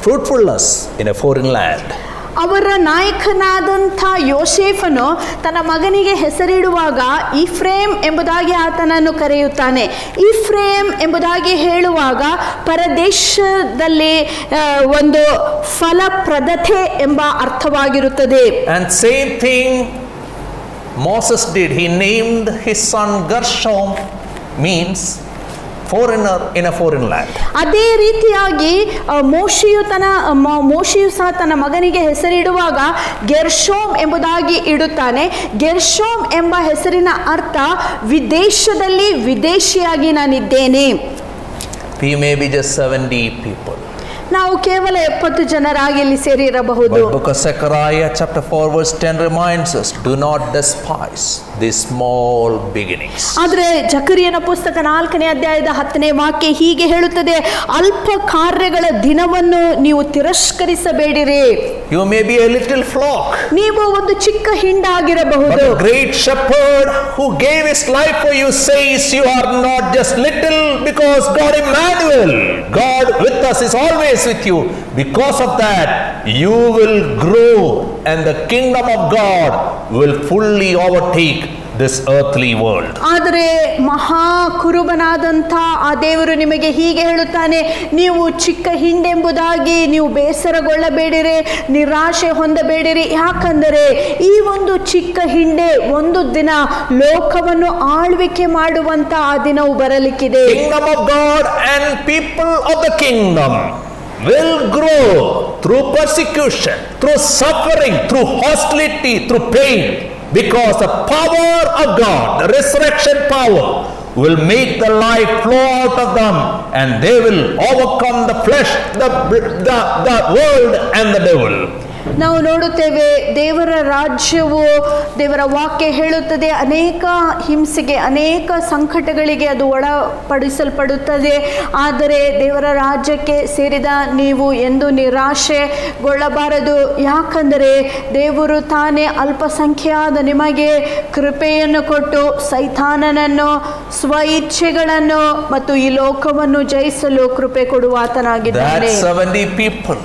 Speaker 3: fruitfulness in a foreign land.
Speaker 1: ಅವರ ನಾಯಕನಾದಂಥ ಯೋಸೇಫನು ತನ್ನ ಮಗನಿಗೆ ಹೆಸರಿಡುವಾಗ ಇಫ್ರೇಮ್ ಎಂಬುದಾಗಿ ಆತನನ್ನು ಕರೆಯುತ್ತಾನೆ. ಇಫ್ರೇಮ್ ಎಂಬುದಾಗಿ ಹೇಳುವಾಗ ಪರದೇಶದಲ್ಲಿ ಒಂದು ಫಲಪ್ರದತೆ ಎಂಬ ಅರ್ಥವಾಗಿರುತ್ತದೆ.
Speaker 3: And same thing Moses did. He named his son Gershom, means foreigner in a foreign land.
Speaker 1: ಅದೇ ರೀತಿಯಾಗಿ ಮೋಶೆಯು ಸಹ ತನ್ನ ಮಗನಿಗೆ ಹೆಸರಿಡುವಾಗ ಗೆರ್ಶೋಮ್ ಎಂಬುದಾಗಿ ಇಡುತ್ತಾನೆ. ಗೆರ್ಶೋಮ್ ಎಂಬ ಹೆಸರಿನ ಅರ್ಥ ವಿದೇಶದಲ್ಲಿ ವಿದೇಶಿಯಾಗಿ ನಾನಿದ್ದೇನೆ.
Speaker 3: We may be just 70 people.
Speaker 1: ನಾವು ಕೇವಲ 70 ಜನರಾಗಿ ಇಲ್ಲಿ ಸೇರಿರಬಹುದು.
Speaker 3: But book of Zechariah chapter 4 verse 10 reminds us, do not despise these small beginnings.
Speaker 1: ಆದರೆ ಜಕರಿಯನ ಪುಸ್ತಕ 4ನೇ ಅಧ್ಯಾಯದ 10ನೇ ವಾಕ್ಯ ಹೀಗೆ ಹೇಳುತ್ತದೆ, ಅಲ್ಪ ಕಾರ್ಯಗಳ ದಿನವನ್ನು ನೀವು ತಿರಸ್ಕರಿಸಬೇಡಿರಿ.
Speaker 3: You may be a little flock,
Speaker 1: ನೀವು ಒಂದು ಚಿಕ್ಕ ಹಿಂಡಾಗಿರಬಹುದು.
Speaker 3: but the great shepherd who gave his life for you says you are not just little, because God Emmanuel, God with us, is always with you. Because of that you will grow and the kingdom of God will fully overtake this earthly world.
Speaker 1: ಆದರೆ ಮಹಾ ಕುರುಬನಾದಂಥ ಆ ದೇವರು ನಿಮಗೆ ಹೀಗೆ ಹೇಳುತ್ತಾನೆ, ನೀವು ಚಿಕ್ಕ ಹಿಂಡೆಂಬುದಾಗಿ ನೀವು ಬೇಸರಗೊಳ್ಳಬೇಡಿರಿ, ನಿರಾಶೆ ಹೊಂದಬೇಡಿರಿ. ಯಾಕಂದರೆ ಈ ಒಂದು ಚಿಕ್ಕ ಹಿಂಡೆ ಒಂದು ದಿನ ಲೋಕವನ್ನು ಆಳ್ವಿಕೆ ಮಾಡುವಂತ ಆ ದಿನವು ಬರಲಿಕ್ಕಿದೆ.
Speaker 3: Kingdom of God and people of the kingdom will grow through persecution, through suffering, through hostility, through pain, because the power of God, the resurrection power, will make the life flow out of them, and they will overcome the flesh, the world and the devil.
Speaker 1: ನಾವು ನೋಡುತ್ತೇವೆ, ದೇವರ ರಾಜ್ಯವು, ದೇವರ ವಾಕ್ಯ ಹೇಳುತ್ತದೆ, ಅನೇಕ ಹಿಂಸೆಗೆ ಅನೇಕ ಸಂಕಟಗಳಿಗೆ ಅದು ಒಳಪಡಿಸಲ್ಪಡುತ್ತದೆ. ಆದರೆ ದೇವರ ರಾಜ್ಯಕ್ಕೆ ಸೇರಿದ ನೀವು ಎಂದು ನಿರಾಶೆಗೊಳ್ಳಬಾರದು. ಯಾಕಂದರೆ ದೇವರು ತಾನೇ ಅಲ್ಪಸಂಖ್ಯಾತ ನಿಮಗೆ ಕೃಪೆಯನ್ನು ಕೊಟ್ಟು ಸೈತಾನನನ್ನು, ಸ್ವ ಇಚ್ಛೆಗಳನ್ನು ಮತ್ತು ಈ ಲೋಕವನ್ನು ಜಯಿಸಲು ಕೃಪೆ ಕೊಡುವಾತನಾಗಿದ್ದಾನೆ.
Speaker 3: 70 people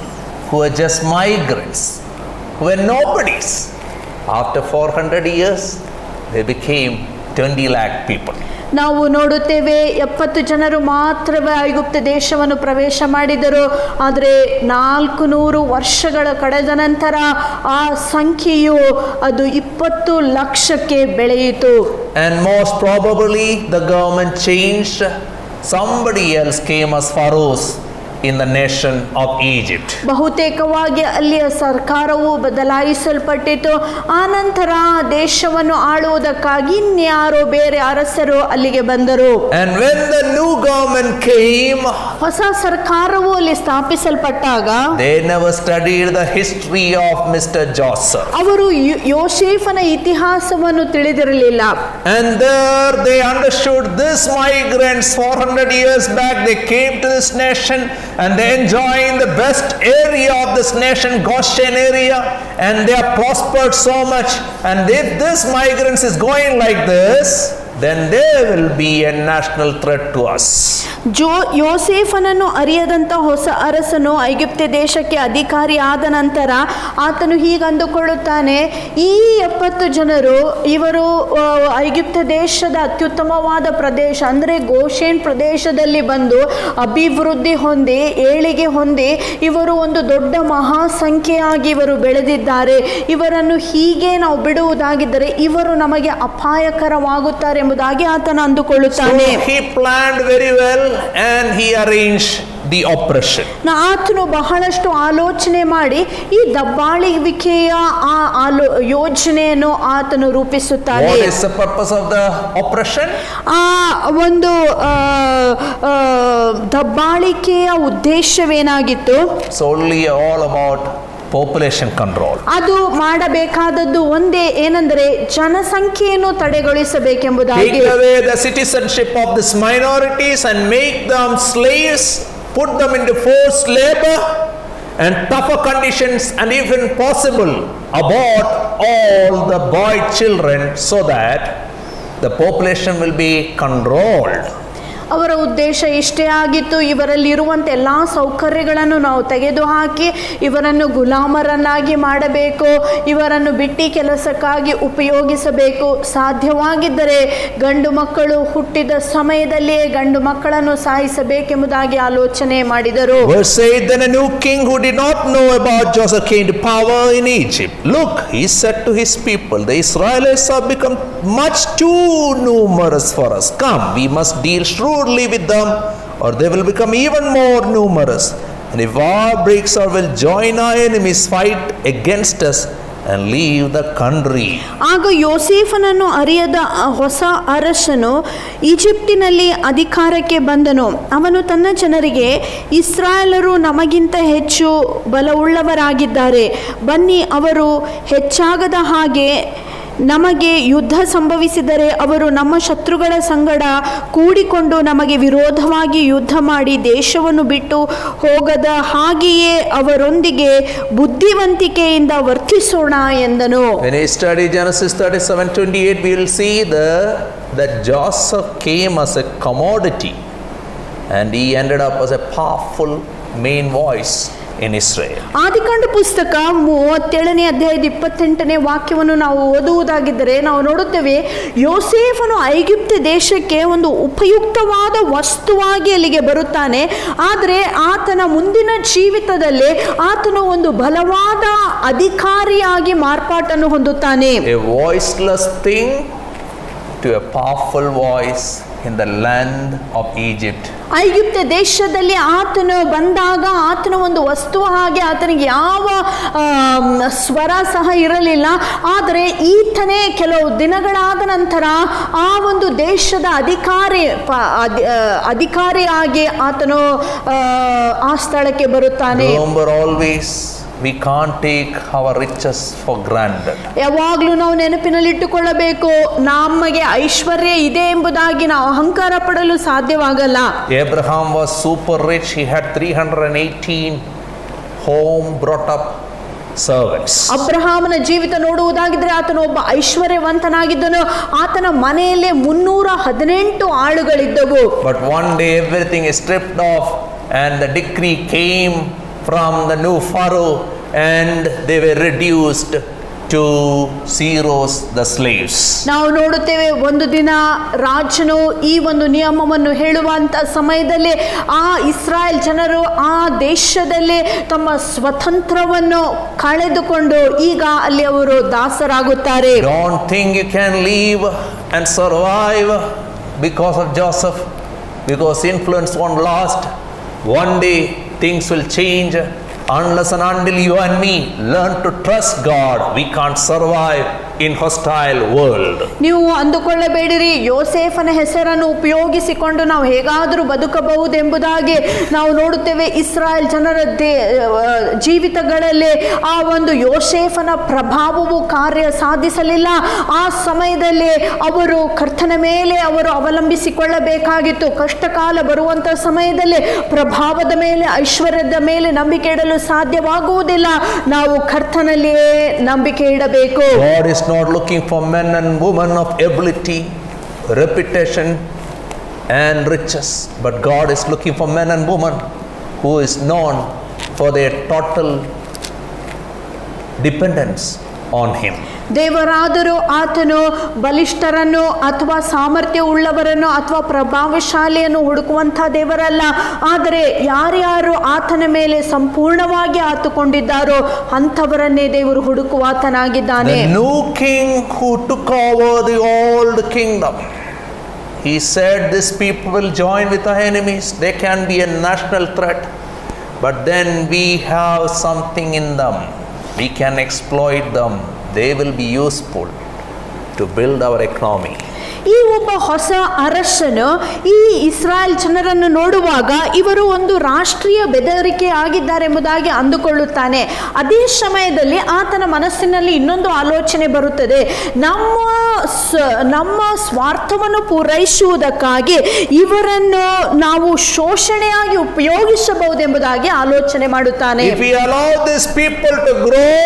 Speaker 3: who are just migrants, who are nobodies, after 400 years they became 20 lakh people.
Speaker 1: ನಾವು ನೋಡುತ್ತೇವೆ 70 ಜನರು ಮಾತ್ರವೇ ಐಗುಪ್ತ ದೇಶವನ್ನು ಪ್ರವೇಶ ಮಾಡಿದರು. ಆದರೆ 400 ವರ್ಷಗಳ ಕಳೆದ ನಂತರ ಆ ಸಂಖ್ಯೆಯು ಅದು 20 ಲಕ್ಷಕ್ಕೆ ಬೆಳೆಯಿತು.
Speaker 3: And most probably the government changed, somebody else came as pharaohs in the nation of Egypt.
Speaker 1: ಬಹುತೇಕವಾಗಿ ಅಲ್ಲಿಯ ಸರ್ಕಾರವು ಬದಲಾಯಿಸಲ್ಪಟ್ಟಿತು. ಆನಂತರ ದೇಶವನ್ನು ಆಳುವುದಕ್ಕಾಗಿ ಇನ್ಯಾರೋ ಬೇರೆ ಅರಸರು ಅಲ್ಲಿಗೆ ಬಂದರು.
Speaker 3: And when the new government came,
Speaker 1: ಹೊಸ ಸರ್ಕಾರವು ಅಲ್ಲಿ ಸ್ಥಾಪಿಸಲ್ಪಟ್ಟಾಗ
Speaker 3: they never studied the history of Mr. Joseph.
Speaker 1: ಅವರು ಯೋಸೇಫನ ಇತಿಹಾಸವನ್ನು ತಿಳಿದಿರಲಿಲ್ಲ.
Speaker 3: And there they understood this migrants 400 years back, they came to this nation and they enjoying the best area of this nation, Goshen area, and they are prospered so much. And if this migrants is going like this, then they will be a national threat to us.
Speaker 1: ಯೋಸೇಫನನ್ನು ಅರಿಯದಂತ ಹೊಸ ಅರಸನು ಐಗುಪ್ತ ದೇಶಕ್ಕೆ ಅಧಿಕಾರಿ ಆದ ನಂತರ ಆತನು ಹೀಗಂದುಕೊಳ್ಳುತ್ತಾನೆ, ಈ 70 ಜನರು ಇವರು ಐಗುಪ್ತ ದೇಶದ ಅತ್ಯುತ್ತಮವಾದ ಪ್ರದೇಶ ಅಂದರೆ ಗೋಷೇನ್ ಪ್ರದೇಶದಲ್ಲಿ ಬಂದು ಅಭಿವೃದ್ಧಿ ಹೊಂದಿ ಏಳಿಗೆ ಹೊಂದಿ ಇವರು ಒಂದು ದೊಡ್ಡ ಮಹಾಸಂಖ್ಯೆಯಾಗಿ ಇವರು ಬೆಳೆದಿದ್ದಾರೆ. ಇವರನ್ನು ಹೀಗೆ ನಾವು ಬಿಡುವುದಾಗಿದ್ದರೆ ಇವರು ನಮಗೆ ಅಪಾಯಕರವಾಗುತ್ತಾರೆ ಎಂಬುದಾಗಿ ಆತನ ಅಂದುಕೊಳ್ಳುತ್ತಾನೆ.
Speaker 3: So he planned very well and he arranged the oppression.
Speaker 1: ಆತನು ಬಹಳಷ್ಟು ಆಲೋಚನೆ ಮಾಡಿ ಈ ದಬ್ಬಾಳಿಕೆಯ ಆ ಯೋಜನೆಯನ್ನು ಆತನು ರೂಪಿಸುತ್ತಾನೆ.
Speaker 3: What is the purpose of the oppression?
Speaker 1: ಆ ಒಂದು ದಬ್ಬಾಳಿಕೆಯ ಉದ್ದೇಶವೇನಾಗಿತ್ತು?
Speaker 3: It's only all about population control.
Speaker 1: ಅದು ಮಾಡಬೇಕಾದದ್ದು ಒಂದೇ, ಏನೆಂದರೆ ಜನಸಂಖ್ಯೆಯನ್ನು ತಡೆಗೊಳಿಸಬೇಕೆಂಬುದಾಗಿ.
Speaker 3: Take away the citizenship of these minorities and make them slaves, put them into forced labor and tougher conditions, and even possible abort all the boy children so that the population will be controlled.
Speaker 1: ಅವರ ಉದ್ದೇಶ ಇಷ್ಟೇ ಆಗಿತ್ತು, ಇವರಲ್ಲಿರುವಂಥ ಎಲ್ಲ ಸೌಕರ್ಯಗಳನ್ನು ನಾವು ತೆಗೆದುಹಾಕಿ ಇವರನ್ನು ಗುಲಾಮರನ್ನಾಗಿ ಮಾಡಬೇಕು, ಇವರನ್ನು ಬಿಟ್ಟಿ ಕೆಲಸಕ್ಕಾಗಿ ಉಪಯೋಗಿಸಬೇಕು. ಸಾಧ್ಯವಾಗಿದ್ದರೆ ಗಂಡು ಮಕ್ಕಳು ಹುಟ್ಟಿದ ಸಮಯದಲ್ಲಿಯೇ ಗಂಡು ಮಕ್ಕಳನ್ನು ಸಾಯಿಸಬೇಕೆಂಬುದಾಗಿ ಆಲೋಚನೆ ಮಾಡಿದರು.
Speaker 3: Verse 8, then a new king who did not know about Joseph came to power in Egypt. Look, he said to his people, the Israelites have become much too numerous for us. Come, we must deal shrewdly would leave with them, or they will become even more numerous. And if war breaks out, will join our enemies, fight against us, and leave the country.
Speaker 1: ಆಗ ಯೋಸೇಫನನ್ನು ಅರಿಯದ ಹೊಸ ಅರಸನು ಈಜಿಪ್ಟಿನಲ್ಲಿ ಅಧಿಕಾರಕ್ಕೆ ಬಂದನು. ಅವನು ತನ್ನ ಜನರಿಗೆ, ಇಸ್ರಾಯೇಲರು ನಮಗಿಂತ ಹೆಚ್ಚು ಬಲವುಳ್ಳವರಾಗಿದ್ದಾರೆ, ಬನ್ನಿ ಅವರು ಹೆಚ್ಚಾಗದ ಹಾಗೆ ನಮಗೆ ಯುದ್ಧ ಸಂಭವಿಸಿದರೆ ಅವರು ನಮ್ಮ ಶತ್ರುಗಳ ಸಂಗಡ ಕೂಡಿಕೊಂಡು ನಮಗೆ ವಿರೋಧವಾಗಿ ಯುದ್ಧ ಮಾಡಿ ದೇಶವನ್ನು ಬಿಟ್ಟು ಹೋಗದ ಹಾಗೆಯೇ ಅವರೊಂದಿಗೆ ಬುದ್ಧಿವಂತಿಕೆಯಿಂದ ವರ್ತಿಸೋಣ ಎಂದನು.
Speaker 3: When we study Genesis 37:28, we will see that Joseph came as a commodity and he ended up as a powerful main voice in Israel.
Speaker 1: ಆದಿಕಾಂಡ ಪುಸ್ತಕ 37ನೇ ಅಧ್ಯಾಯದ 28ನೇ ವಾಕ್ಯವನ್ನು ನಾವು ಓದುವುದಾಗಿದ್ದರೆ ನಾವು ನೋಡುತ್ತೇವೆ, ಯೋಸೇಫನು ಐಗುಪ್ತ ದೇಶಕ್ಕೆ ಒಂದು ಉಪಯುಕ್ತವಾದ ವಸ್ತುವಾಗಿ ಅಲ್ಲಿಗೆ ಬರುತ್ತಾನೆ. ಆದರೆ ಆತನ ಮುಂದಿನ ಜೀವಿತದಲ್ಲಿ ಆತನು ಒಂದು ಬಲವಾದ ಅಧಿಕಾರಿಯಾಗಿ ಮಾರ್ಪಾಟನ್ನು ಹೊಂದುತ್ತಾನೆ.
Speaker 3: A voiceless thing to a powerful voice in the land of Egypt.
Speaker 1: ಐಗುಪ್ತ ದೇಶದಲ್ಲಿ ಆತನು ಬಂದಾಗ ಆತನ ಒಂದು ವಸ್ತು ಹಾಗೆ ಆತನಿಗೆ ಯಾವ ಸ್ವರ ಸಹ ಇರಲಿಲ್ಲ. ಆದರೆ ಈತನೇ ಕೆಲವು ದಿನಗಳಾದ ನಂತರ ಆ ಒಂದು ದೇಶದ ಅಧಿಕಾರಿಯಾಗಿ ಆತನು ಆ ಸ್ಥಳಕ್ಕೆ ಬರುತ್ತಾನೆ.
Speaker 3: Remember always, we can't take our riches for granted.
Speaker 1: ಯಾವಾಗಲೂ ನಾವು ನೆನಪಿನಲ್ಲಿಟ್ಟುಕೊಳ್ಳಬೇಕು, ನಮಗೆ ಐಶ್ವರ್ಯ ಇದೆ ಎಂಬುದಾಗಿ ನಾವು ಅಹಂಕಾರ ಪಡಲು ಸಾಧ್ಯವಾಗಲ್ಲ.
Speaker 3: Abraham was super rich. He had 318 home brought up servants.
Speaker 1: ಅಬ್ರಹಾಮನ ಜೀವಿತ ನೋಡುವುದಾಗಿದ್ರೆ ಆತನು ಒಬ್ಬ ಐಶ್ವರ್ಯವಂತನಾಗಿದ್ದನು. ಆತನ ಮನೆಯಲ್ಲೇ 318 ಆಳುಗಳಿದ್ದವು.
Speaker 3: But one day everything is stripped off and the decree came from the new Pharaoh and they were reduced to zeros, the slaves.
Speaker 1: ನಾವು ನೋಡುತ್ತೇವೆ, ಒಂದು ದಿನ ರಾಜನು ಈ ಒಂದು ನಿಯಮವನ್ನು ಹೇಳುವಂತ ಸಮಯದಲ್ಲಿ ಆ ಇಸ್ರಾಯೇಲ್ ಜನರು ಆ ದೇಶದಲ್ಲಿ ತಮ್ಮ ಸ್ವತಂತ್ರವನ್ನು ಕಳೆದುಕೊಂಡು ಈಗ ಅಲ್ಲಿ ಅವರು ದಾಸರಾಗುತ್ತಾರೆ.
Speaker 3: Don't think you can live and survive because of Joseph, because influence won't last. One day things will change. Unless and until you and me learn to trust God, we can't survive in hostile world.
Speaker 1: ನೀವು ಅಂದುಕೊಳ್ಳಬೇಡಿರಿ, ಯೋಸೇಫನ ಹೆಸರನ್ನು ಉಪಯೋಗಿಸಿಕೊಂಡು ನಾವು ಹೇಗಾದರೂ ಬದುಕಬಹುದೆಂಬುದಾಗಿ ನಾವು ನೋಡುತ್ತೇವೆ. ಇಸ್ರಾಯೇಲ್ ಜನರ ಜೀವಿತಗಳಲ್ಲಿ ಆ ಒಂದು ಯೋಸೇಫನ ಪ್ರಭಾವವು ಕಾರ್ಯ ಸಾಧಿಸಲಿಲ್ಲ. ಆ ಸಮಯದಲ್ಲಿ ಅವರು ಕರ್ತನ ಮೇಲೆ ಅವರು ಅವಲಂಬಿಸಿಕೊಳ್ಳಬೇಕಾಗಿತ್ತು. ಕಷ್ಟಕಾಲ ಬರುವಂತ ಸಮಯದಲ್ಲಿ ಪ್ರಭಾವದ ಮೇಲೆ, ಐಶ್ವರ್ಯದ ಮೇಲೆ ನಂಬಿಕೆ ಇಡಲು ಸಾಧ್ಯವಾಗುವುದಿಲ್ಲ. ನಾವು ಕರ್ತನಲ್ಲಿಯೇ ನಂಬಿಕೆ ಇಡಬೇಕು.
Speaker 3: God is not looking for men and women of ability, reputation and riches, but God is looking for men and women who is known for their total dependence on him.
Speaker 1: ದೇವರಾದರೂ ಆತನು ಬಲಿಷ್ಠರನ್ನು ಅಥವಾ ಸಾಮರ್ಥ್ಯ ಉಳ್ಳವರನ್ನು ಅಥವಾ ಪ್ರಭಾವಶಾಲಿಯನ್ನು ಹುಡುಕುವಂಥ ದೇವರಲ್ಲ. ಆದರೆ ಯಾರ್ಯಾರು ಆತನ ಮೇಲೆ ಸಂಪೂರ್ಣವಾಗಿ ಆತುಕೊಂಡಿದ್ದಾರೋ ಅಂಥವರನ್ನೇ ದೇವರು ಹುಡುಕುವಾತನಾಗಿದ್ದಾನೆ.
Speaker 3: The new king who took over the old kingdom, he said, these people will join with our enemies. They can be a national threat, but then we have something in them. We can exploit them. They will be useful to build our economy.
Speaker 1: ಈ ಒಬ್ಬ ಹೊಸ ಅರಸನು ಈ ಇಸ್ರಾಯೇಲ್ ಜನರನ್ನು ನೋಡುವಾಗ ಇವರು ಒಂದು ರಾಷ್ಟ್ರೀಯ ಬೆದರಿಕೆ ಆಗಿದ್ದಾರೆ ಎಂಬುದಾಗಿ ಅಂದುಕೊಳ್ಳುತ್ತಾನೆ. ಅದೇ ಸಮಯದಲ್ಲಿ ಆತನ ಮನಸ್ಸಿನಲ್ಲಿ ಇನ್ನೊಂದು ಆಲೋಚನೆ ಬರುತ್ತದೆ. ನಮ್ಮ ಸ್ವಾರ್ಥವನ್ನು ಪೂರೈಸುವುದಕ್ಕಾಗಿ ಇವರನ್ನು ನಾವು ಶೋಷಣೆಯಾಗಿ ಉಪಯೋಗಿಸಬಹುದೆಂಬುದಾಗಿ ಆಲೋಚನೆ ಮಾಡುತ್ತಾನೆ.
Speaker 3: If we allow these people to grow,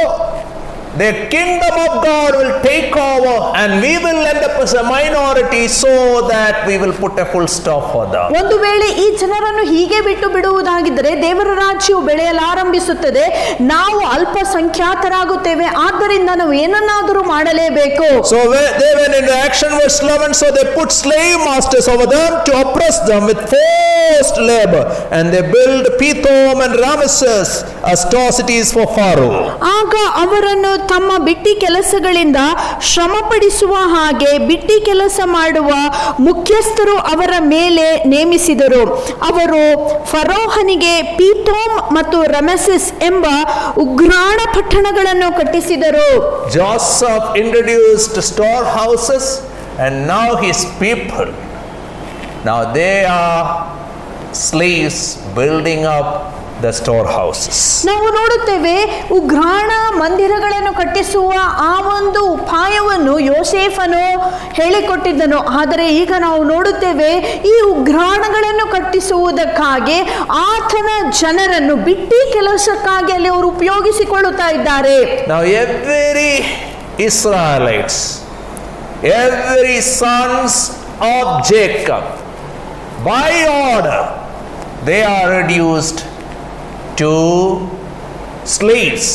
Speaker 3: the kingdom of God will take over and we will end up as a minority, so that we will put a full stop for them.
Speaker 1: ಒಂದು ವೇಳೆ ಈ ಜನರನ್ನು ಹೀಗೆ ಬಿಟ್ಟು ಬಿಡುವುದಾಗಿದ್ದರೆ ದೇವರ ರಾಜ್ಯವು ಬೆಳೆಯಲಾರಂಭಿಸುತ್ತದೆ, ನಾವು ಅಲ್ಪಸಂಖ್ಯಾತರಾಗುತ್ತೇವೆ. ಆದ್ದರಿಂದ ನಾವು ಏನನ್ನಾದರೂ ಮಾಡಲೇಬೇಕು.
Speaker 3: So they went into action, verse 11. So they put slave masters over them to oppress them with forced labor, and they built Pithom and Ramesses atrocities for Pharaoh.
Speaker 1: ಆಗ ಅವರನ್ನು ತಮ್ಮ ಬಿಟ್ಟಿ ಕೆಲಸಗಳಿಂದ ಶ್ರಮಪಡಿಸುವ ಹಾಗೆ ಬಿಟ್ಟಿ ಕೆಲಸ ಮಾಡುವ ಮುಖ್ಯಸ್ಥರು ಅವರ ಮೇಲೆ ನೇಮಿಸಿದರು. ಅವರು ಫರೋಹನಿಗೆ ಪೀತೋಮ್ ಮತ್ತು ರಮೆಸೆಸ್ ಎಂಬ ಉಗ್ರಾಣ ಪಟ್ಟಣಗಳನ್ನು ಕಟ್ಟಿಸಿದರು.
Speaker 3: Joseph introduced storehouses, and now his people, now they are slaves building up the storehouses.
Speaker 1: ನಾವು ನೋಡುತ್ತೇವೆ ಉಗ್ರಾಣ ಮಂದಿರಗಳನ್ನು ಕಟ್ಟಿಸುವ ಆ ಒಂದು ಉಪಾಯವನ್ನು ಯೋಸೇಫನು ಹೇಳಿಕೊಟ್ಟಿದ್ದನು. ಆದರೆ ಈಗ ನಾವು ನೋಡುತ್ತೇವೆ ಈ ಉಗ್ರಾಣಗಳನ್ನು ಕಟ್ಟಿಸುವುದಕ್ಕಾಗಿ ಆತನ ಜನರನ್ನು ಬಿಟ್ಟಿ ಕೆಲಸಕ್ಕಾಗಿ ಅಲ್ಲಿ ಅವರು ಉಪಯೋಗಿಸಿಕೊಳ್ಳುತ್ತಾ ಇದ್ದಾರೆ.
Speaker 3: Now every Israelites, every sons of Jacob, by order, they are reduced to slaves,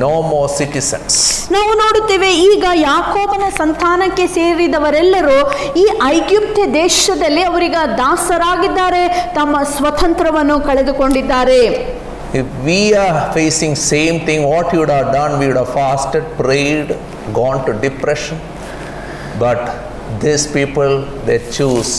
Speaker 3: no more citizens.
Speaker 1: ನಾವು ನೋಡುತ್ತೇವೆ ಈಗ ಯಾಕೋಬನ ಸಂತಾನಕ್ಕೆ ಸೇರಿದವರೆಲ್ಲರೂ ಈ ಐಗುಪ್ತ ದೇಶದಲ್ಲಿ ಅವರೀಗ ದಾಸರಾಗಿದ್ದಾರೆ, ತಮ್ಮ ಸ್ವತಂತ್ರವನ್ನು ಕಳೆದುಕೊಂಡಿದ್ದಾರೆ.
Speaker 3: If we are facing same thing, what you would have done, we would have fasted, prayed, gone to depression. But these people, they choose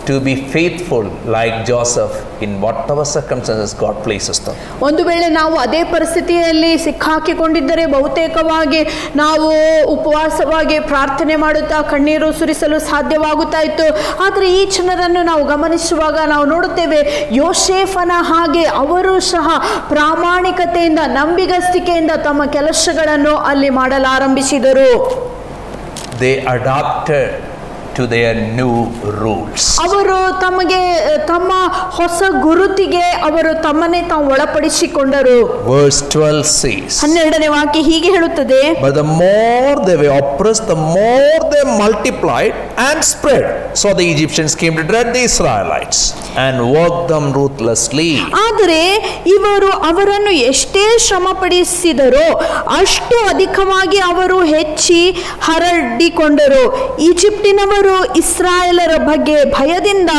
Speaker 3: to be faithful like Joseph in whatever circumstances God places them.
Speaker 1: ಒಂದು ವೇಳೆ ನಾವು ಅದೇ ಪರಿಸ್ಥಿತಿಯಲ್ಲಿ ಸಿಕ್ಕಾಕಿಕೊಂಡಿದ್ದರೆ ಬಹುತೇಕವಾಗಿ ನಾವು ಉಪವಾಸವಾಗಿ ಪ್ರಾರ್ಥನೆ ಮಾಡುತ್ತಾ ಕಣ್ಣೀರು ಸುರಿಸಲು ಸಾಧ್ಯವಾಗುತ್ತಾ ಇತ್ತು. ಆದರೆ ಈ ಜನರನ್ನು ನಾವು ಗಮನಿಸುವಾಗ ನಾವು ನೋಡುತ್ತೇವೆ ಯೋಸೇಫನ ಹಾಗೆ ಅವರು ಸಹ ಪ್ರಾಮಾಣಿಕತೆಯಿಂದ ನಂಬಿಗಸ್ತಿಕೆಯಿಂದ ತಮ್ಮ ಕೆಲಸಗಳನ್ನು ಅಲ್ಲಿ ಮಾಡಲಾರಂಭಿಸಿದರು.
Speaker 3: They adapted to their new rules.
Speaker 1: ಅವರು ತಮ್ಮ ಹೊಸ ಗುರುತಿಗೆ ಅವರು ತಮ್ಮನ್ನೇ ತಾವು ಒಳಪಡಿಸಿಕೊಂಡರು.
Speaker 3: Verse 12 says,
Speaker 1: 12ನೇ ವಾಕ್ಯ ಹೀಗೆ ಹೇಳುತ್ತದೆ,
Speaker 3: but the more they were oppressed, the more they multiplied and spread. So the Egyptians came to dread the Israelites and worked them ruthlessly.
Speaker 1: ಆದರೆ ಇವರು ಅವರನ್ನು ಎಷ್ಟೇ ಶ್ರಮಪಡಿಸಿದರೋ ಅಷ್ಟು ಅಧಿಕವಾಗಿ ಅವರು ಹೆಚ್ಚಿ ಹರಡಿಕೊಂಡರು. ಈಜಿಪ್ಟಿನವರು ಇಸ್ರಾಯೇಲರ ಬಗ್ಗೆ ಭಯದಿಂದ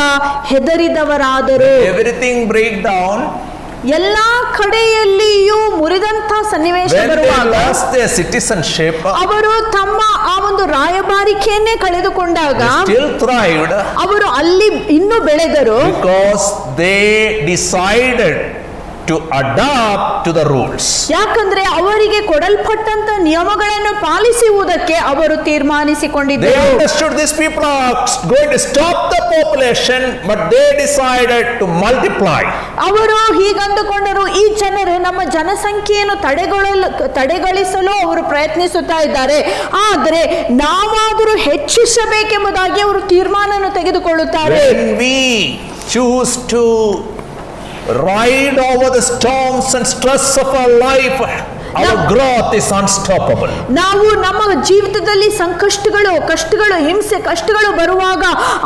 Speaker 1: ಹೆದರಿದವರಾದರು.
Speaker 3: Everything break down.
Speaker 1: ಎಲ್ಲಾ ಕಡೆಯಲ್ಲಿಯೂ ಮುರಿದಂತ ಸನ್ನಿವೇಶ
Speaker 3: When they
Speaker 1: ಬರುವಾಗ
Speaker 3: lost their citizenship,
Speaker 1: ಅವರು ತಮ್ಮ ಆ ಒಂದು ರಾಯಭಾರಿಕೆಯನ್ನೇ ಕಳೆದುಕೊಂಡಾಗ
Speaker 3: still thrived
Speaker 1: ಅವರು ಅಲ್ಲಿ ಇನ್ನೂ ಬೆಳೆದರು.
Speaker 3: because they decided to adapt to the rules.
Speaker 1: ಯಾಕಂದ್ರೆ ಅವರಿಗೆ ಕೊಡಲ್ಪಟ್ಟಂತ ನಿಯಮಗಳನ್ನು ಪಾಲಿಸುವುದಕ್ಕೆ ಅವರು
Speaker 3: They
Speaker 1: ತೀರ್ಮಾನಿಸಿಕೊಂಡಿದ್ದರು.
Speaker 3: understood these people are going to stop the population, but they decided to multiply.
Speaker 1: ಅವರು ಹೀಗಂದುಕೊಂಡರು, ಈ ಜನರು ನಮ್ಮ ಜನಸಂಖ್ಯೆಯನ್ನು ತಡೆಗಳಿಸಲು ಅವರು ಪ್ರಯತ್ನಿಸುತ್ತಾ ಇದ್ದಾರೆ, ಆದರೆ ನಾವಾದರೂ ಹೆಚ್ಚಿಸಬೇಕೆಂಬುದಾಗಿ ಅವರು ತೀರ್ಮಾನವನ್ನು ತೆಗೆದುಕೊಳ್ಳುತ್ತಾರೆ.
Speaker 3: When we choose to ride over the storms and stress of our life, our growth is unstoppable.
Speaker 1: ನಾವು ನಮ್ಮ ಜೀವಿತದಲ್ಲಿ ಕಷ್ಟಗಳು ಹಿಂಸೆ ಕಷ್ಟಗಳು ಬರುವಾಗ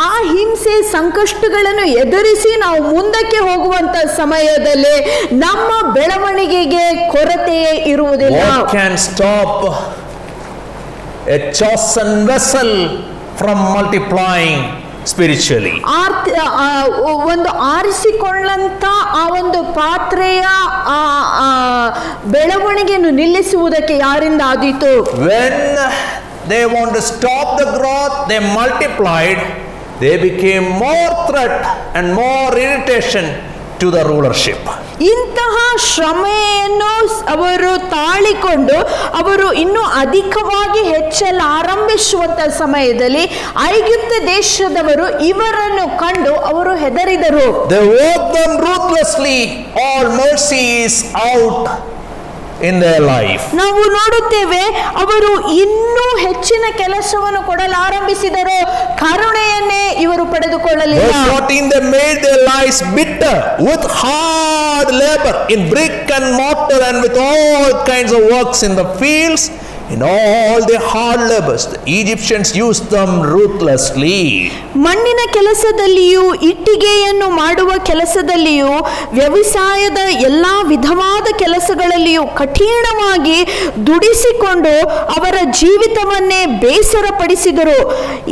Speaker 1: ಆ ಹಿಂಸೆ ಸಂಕಷ್ಟಗಳನ್ನು ಎದುರಿಸಿ ನಾವು ಮುಂದಕ್ಕೆ ಹೋಗುವಂತ ಸಮಯದಲ್ಲಿ ನಮ್ಮ ಬೆಳವಣಿಗೆಗೆ ಕೊರತೆಯೇ ಇರುವುದಿಲ್ಲ.
Speaker 3: What can stop a chosen vessel from multiplying spiritually?
Speaker 1: ಒಂದು ಆರಿಸಿಕೊಳ್ಳಂತ ಆ ಒಂದು ಪಾತ್ರೆಯ ಬೆಳವಣಿಗೆಯನ್ನು ನಿಲ್ಲಿಸುವುದಕ್ಕೆ ಯಾರಿಂದ ಆದೀತು?
Speaker 3: When they want to stop the growth, they multiplied, they became more threat and more irritation to the rulership.
Speaker 1: ಇಂತಹ ಶ್ರಮೆಯನ್ನು ಅವರು ತಾಳಿಕೊಂಡು ಅವರು ಇನ್ನೂ ಅಧಿಕವಾಗಿ ಹೆಚ್ಚಲು ಆರಂಭಿಸುವಂತ ಸಮಯದಲ್ಲಿ ಐಗುಪ್ತ ದೇಶದವರು ಇವರನ್ನು ಕಂಡು ಅವರು ಹೆದರಿದರು.
Speaker 3: They worked them ruthlessly. All mercy is out in their life.
Speaker 1: ನಾವು ನೋಡುತ್ತೇವೆ ಅವರು ಇನ್ನೂ ಹೆಚ್ಚಿನ ಕೆಲಸವನ್ನು ಕೊಡಲಾರಂಭಿಸಿದರು, ಕರುಣೆಯನ್ನೇ ಇವರು ಪಡೆದುಕೊಳ್ಳಲಿಲ್ಲ.
Speaker 3: Verse 14, they made their lives bitter with hard labor in brick and mortar and with all kinds of works in the fields. In all their hard labors, the Egyptians used them ruthlessly.
Speaker 1: ಮಣ್ಣಿನ ಕೆಲಸದಲ್ಲಿಯೂ ಇಟ್ಟಿಗೆಯನ್ನು ಮಾಡುವ ಕೆಲಸದಲ್ಲಿಯೂ ವ್ಯವಸಾಯದ ಎಲ್ಲ ವಿಧವಾದ ಕೆಲಸಗಳಲ್ಲಿಯೂ ಕಠಿಣವಾಗಿ ದುಡಿಸಿಕೊಂಡು ಅವರ ಜೀವಿತವನ್ನೇ ಬೇಸರಪಡಿಸಿದರು.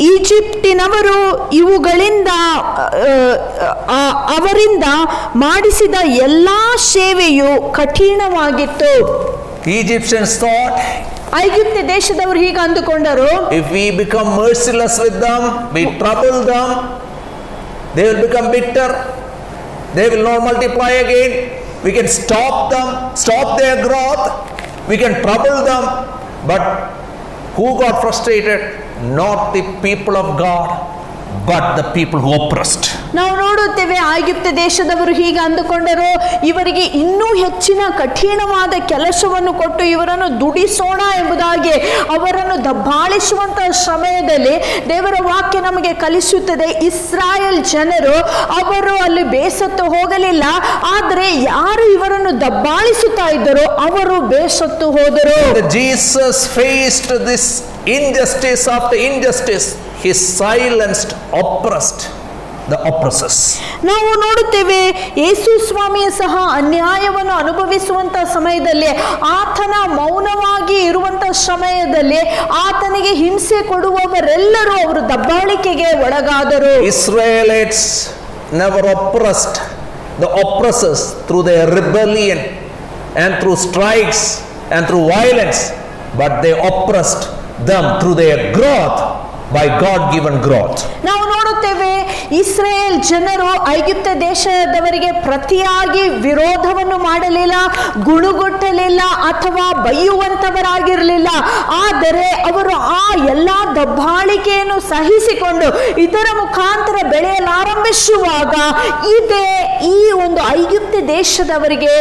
Speaker 1: ಈಜಿಪ್ಟಿನವರು ಇವುಗಳಿಂದ ಅವರಿಂದ ಮಾಡಿಸಿದ ಎಲ್ಲ ಸೇವೆಯು ಕಠಿಣವಾಗಿತ್ತು.
Speaker 3: Egyptians thought,
Speaker 1: ಐಗುಪ್ತ ದೇಶದವರು ಹೀಗೆ ಅಂದುಕೊಂಡರು,
Speaker 3: if we become merciless with them, we trouble them, they will become bitter, they will not multiply again, we can stop them, stop their growth, we can trouble them. But who got frustrated? Not the people of God, but the people who oppressed.
Speaker 1: ನಾವು ನೋಡುತ್ತೇವೆ ಐಗುಪ್ತ ದೇಶದವರು ಹೀಗೆ ಅಂದುಕೊಂಡರು, ಇವರಿಗೆ ಇನ್ನೂ ಹೆಚ್ಚಿನ ಕಠಿಣವಾದ ಕೆಲಸವನ್ನು ಕೊಟ್ಟು ಇವರನ್ನು ದುಡಿಸೋಣ ಎಂಬುದಾಗಿ ಅವರನ್ನು ದಬ್ಬಾಳಿಸುವಂತಹ ಸಮಯದಲ್ಲಿ ದೇವರ ವಾಕ್ಯ ನಮಗೆ ಕಲಿಸುತ್ತದೆ, ಇಸ್ರಾಯೇಲ್ ಜನರು ಅವರು ಅಲ್ಲಿ ಬೇಸತ್ತು ಹೋಗಲಿಲ್ಲ, ಆದರೆ ಯಾರು ಇವರನ್ನು ದಬ್ಬಾಳಿಸುತ್ತಾ ಇದ್ದರೋ ಅವರು ಬೇಸತ್ತು ಹೋದರು.
Speaker 3: Jesus faced this injustice after injustice. He silenced, oppressed the oppressors.
Speaker 1: ನಾವು ನೋಡುತ್ತೇವೆ ಯೇಸು ಸ್ವಾಮಿಯ ಸಹ ಅನ್ಯಾಯವನ್ನು ಅನುಭವಿಸುವಂತಹ ಸಮಯದಲ್ಲಿ, ಆತನ ಮೌನವಾಗಿ ಇರುವಂತಹ ಸಮಯದಲ್ಲಿ ಆತನಿಗೆ ಹಿಂಸೆ ಕೊಡುವವರೆಲ್ಲರೂ ಅವರು ದಬ್ಬಾಳಿಕೆಗೆ ಒಳಗಾದರು.
Speaker 3: Israelites never oppressed the oppressors through their rebellion and through strikes and through violence, but they oppressed them through their growth, by God given growth.
Speaker 1: ನಾವು ನೋಡುತ್ತೇವೆ ಇಸ್ರಾಯೇಲ್ ಜನರು ಐಗುಪ್ತ ದೇಶದವರಿಗೆ ಪ್ರತಿಯಾಗಿ ವಿರೋಧವನ್ನು ಮಾಡಲಿಲ್ಲ, ಗುಣುಗುಟ್ಟಲಿಲ್ಲ ಅಥವಾ ಬೈಯುವಂತವರಾಗಿರಲಿಲ್ಲ. ಆದರೆ ಅವರು ಆ ಎಲ್ಲ ದಬ್ಬಾಳಿಕೆಯನ್ನು ಸಹಿಸಿಕೊಂಡು ಇದರ ಮುಖಾಂತರ ಬೆಳೆಯಲಾರಂಭಿಸುವಾಗ ಇದೇ ಈ ಒಂದು ಐಗುಪ್ತ ದೇಶದವರಿಗೆ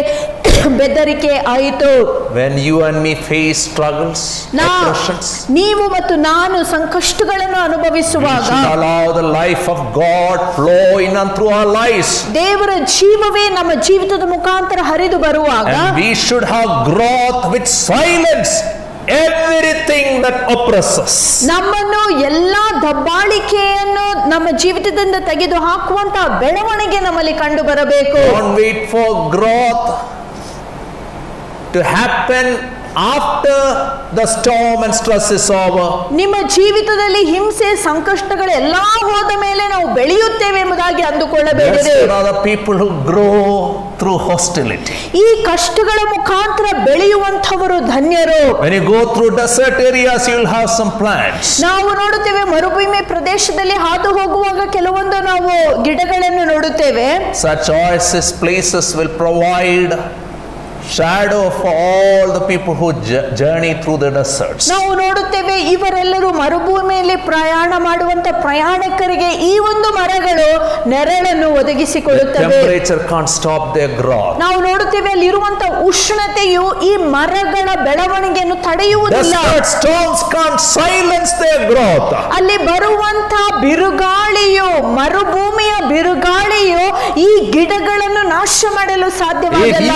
Speaker 1: ಬೆದರಿಕೆ ಆಯಿತು.
Speaker 3: When you and me face struggles, oppressions,
Speaker 1: ನೀವು ಮತ್ತು ನಾನು ಸಂಕಷ್ಟಗಳನ್ನು ಅನುಭವಿಸುವಾಗ
Speaker 3: we should allow the life of God flow in and through our lives.
Speaker 1: ದೇವರ ಜೀವವೇ ನಮ್ಮ ಜೀವಿತದ ಮುಖಾಂತರ ಹರಿದು ಬರುವಾಗ,
Speaker 3: and we should have growth which silence everything that oppresses.
Speaker 1: ನಮ್ಮನ್ನು ಎಲ್ಲಾ ದಬ್ಬಾಳಿಕೆಯನ್ನು ನಮ್ಮ ಜೀವಿತದಿಂದ ತೆಗೆದು ಹಾಕುವಂತಹ ಬೆಳವಣಿಗೆ ನಮ್ಮಲ್ಲಿ ಕಂಡು ಬರಬೇಕು.
Speaker 3: Don't wait for growth to happen after the storm and stress is over.
Speaker 1: ನಿಮ್ಮ ಜೀವಿತದಲ್ಲಿ ಹಿಂಸೆ ಸಂಕಷ್ಟಗಳು ಎಲ್ಲಾ ಹೋದ ಮೇಲೆ ನಾವು ಬೆಳೆಯುತ್ತೇವೆ ಎಂಬುದಾಗಿ ಅಂದುಕೊಳ್ಳಬೇಡಿರಿ.
Speaker 3: There are the people who grow through hostility.
Speaker 1: ಈ ಕಷ್ಟಗಳ ಮುಖಾಂತರ ಬೆಳೆಯುವಂತವರು ಧನ್ಯರು.
Speaker 3: When you go through desert areas, you will have some plants.
Speaker 1: ನಾವು ನೋಡುತ್ತೇವೆ ಮರುಭೂಮಿ ಪ್ರದೇಶದಲ್ಲಿ ಹಾದು ಹೋಗುವಾಗ ಕೆಲವೊಂದು ನಾವು ಗಿಡಗಳನ್ನು ನೋಡುತ್ತೇವೆ.
Speaker 3: Such oasis places will provide shadow for all the people who journey through the deserts.
Speaker 1: ನಾವು ನೋಡುತ್ತೇವೆ ಇವರೆಲ್ಲರೂ ಮರುಭೂಮಿಯಲ್ಲಿ ಪ್ರಯಾಣ ಮಾಡುವಂತ ಪ್ರಯಾಣಿಕರಿಗೆ ಈ ಒಂದು ಮರಗಳು ನೆರಳನ್ನು ಒದಗಿಸಿಕೊಡುತ್ತವೆ.
Speaker 3: The temperature can't stop their growth.
Speaker 1: ನಾವು ನೋಡುತ್ತೇವೆ ಅಲ್ಲಿರುವಂತ ಉಷ್ಣತೆಯು ಈ ಮರಗಳ ಬೆಳವಣಿಗೆಯನ್ನು ತಡೆಯುವುದಿಲ್ಲ.
Speaker 3: Desert storms can't silence their growth.
Speaker 1: ಅಲ್ಲಿ ಬರುವಂತ ಬಿರುಗಾಳಿಯು, ಮರುಭೂಮಿಯ ಬಿರುಗಾಳಿಯು ಈ ಗಿಡಗಳನ್ನು ನಾಶ ಮಾಡಲು ಸಾಧ್ಯವಾಗಲ್ಲ.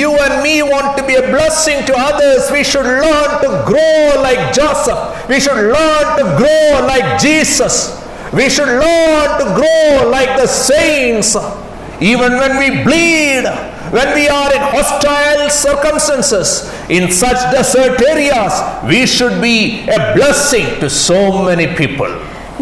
Speaker 3: You and me want to be a blessing to others, we should learn to grow like Joseph. We should learn to grow like Jesus. We should learn to grow like the saints. Even when we bleed, when we are in hostile circumstances, in such desert areas, we should be a blessing to so many people.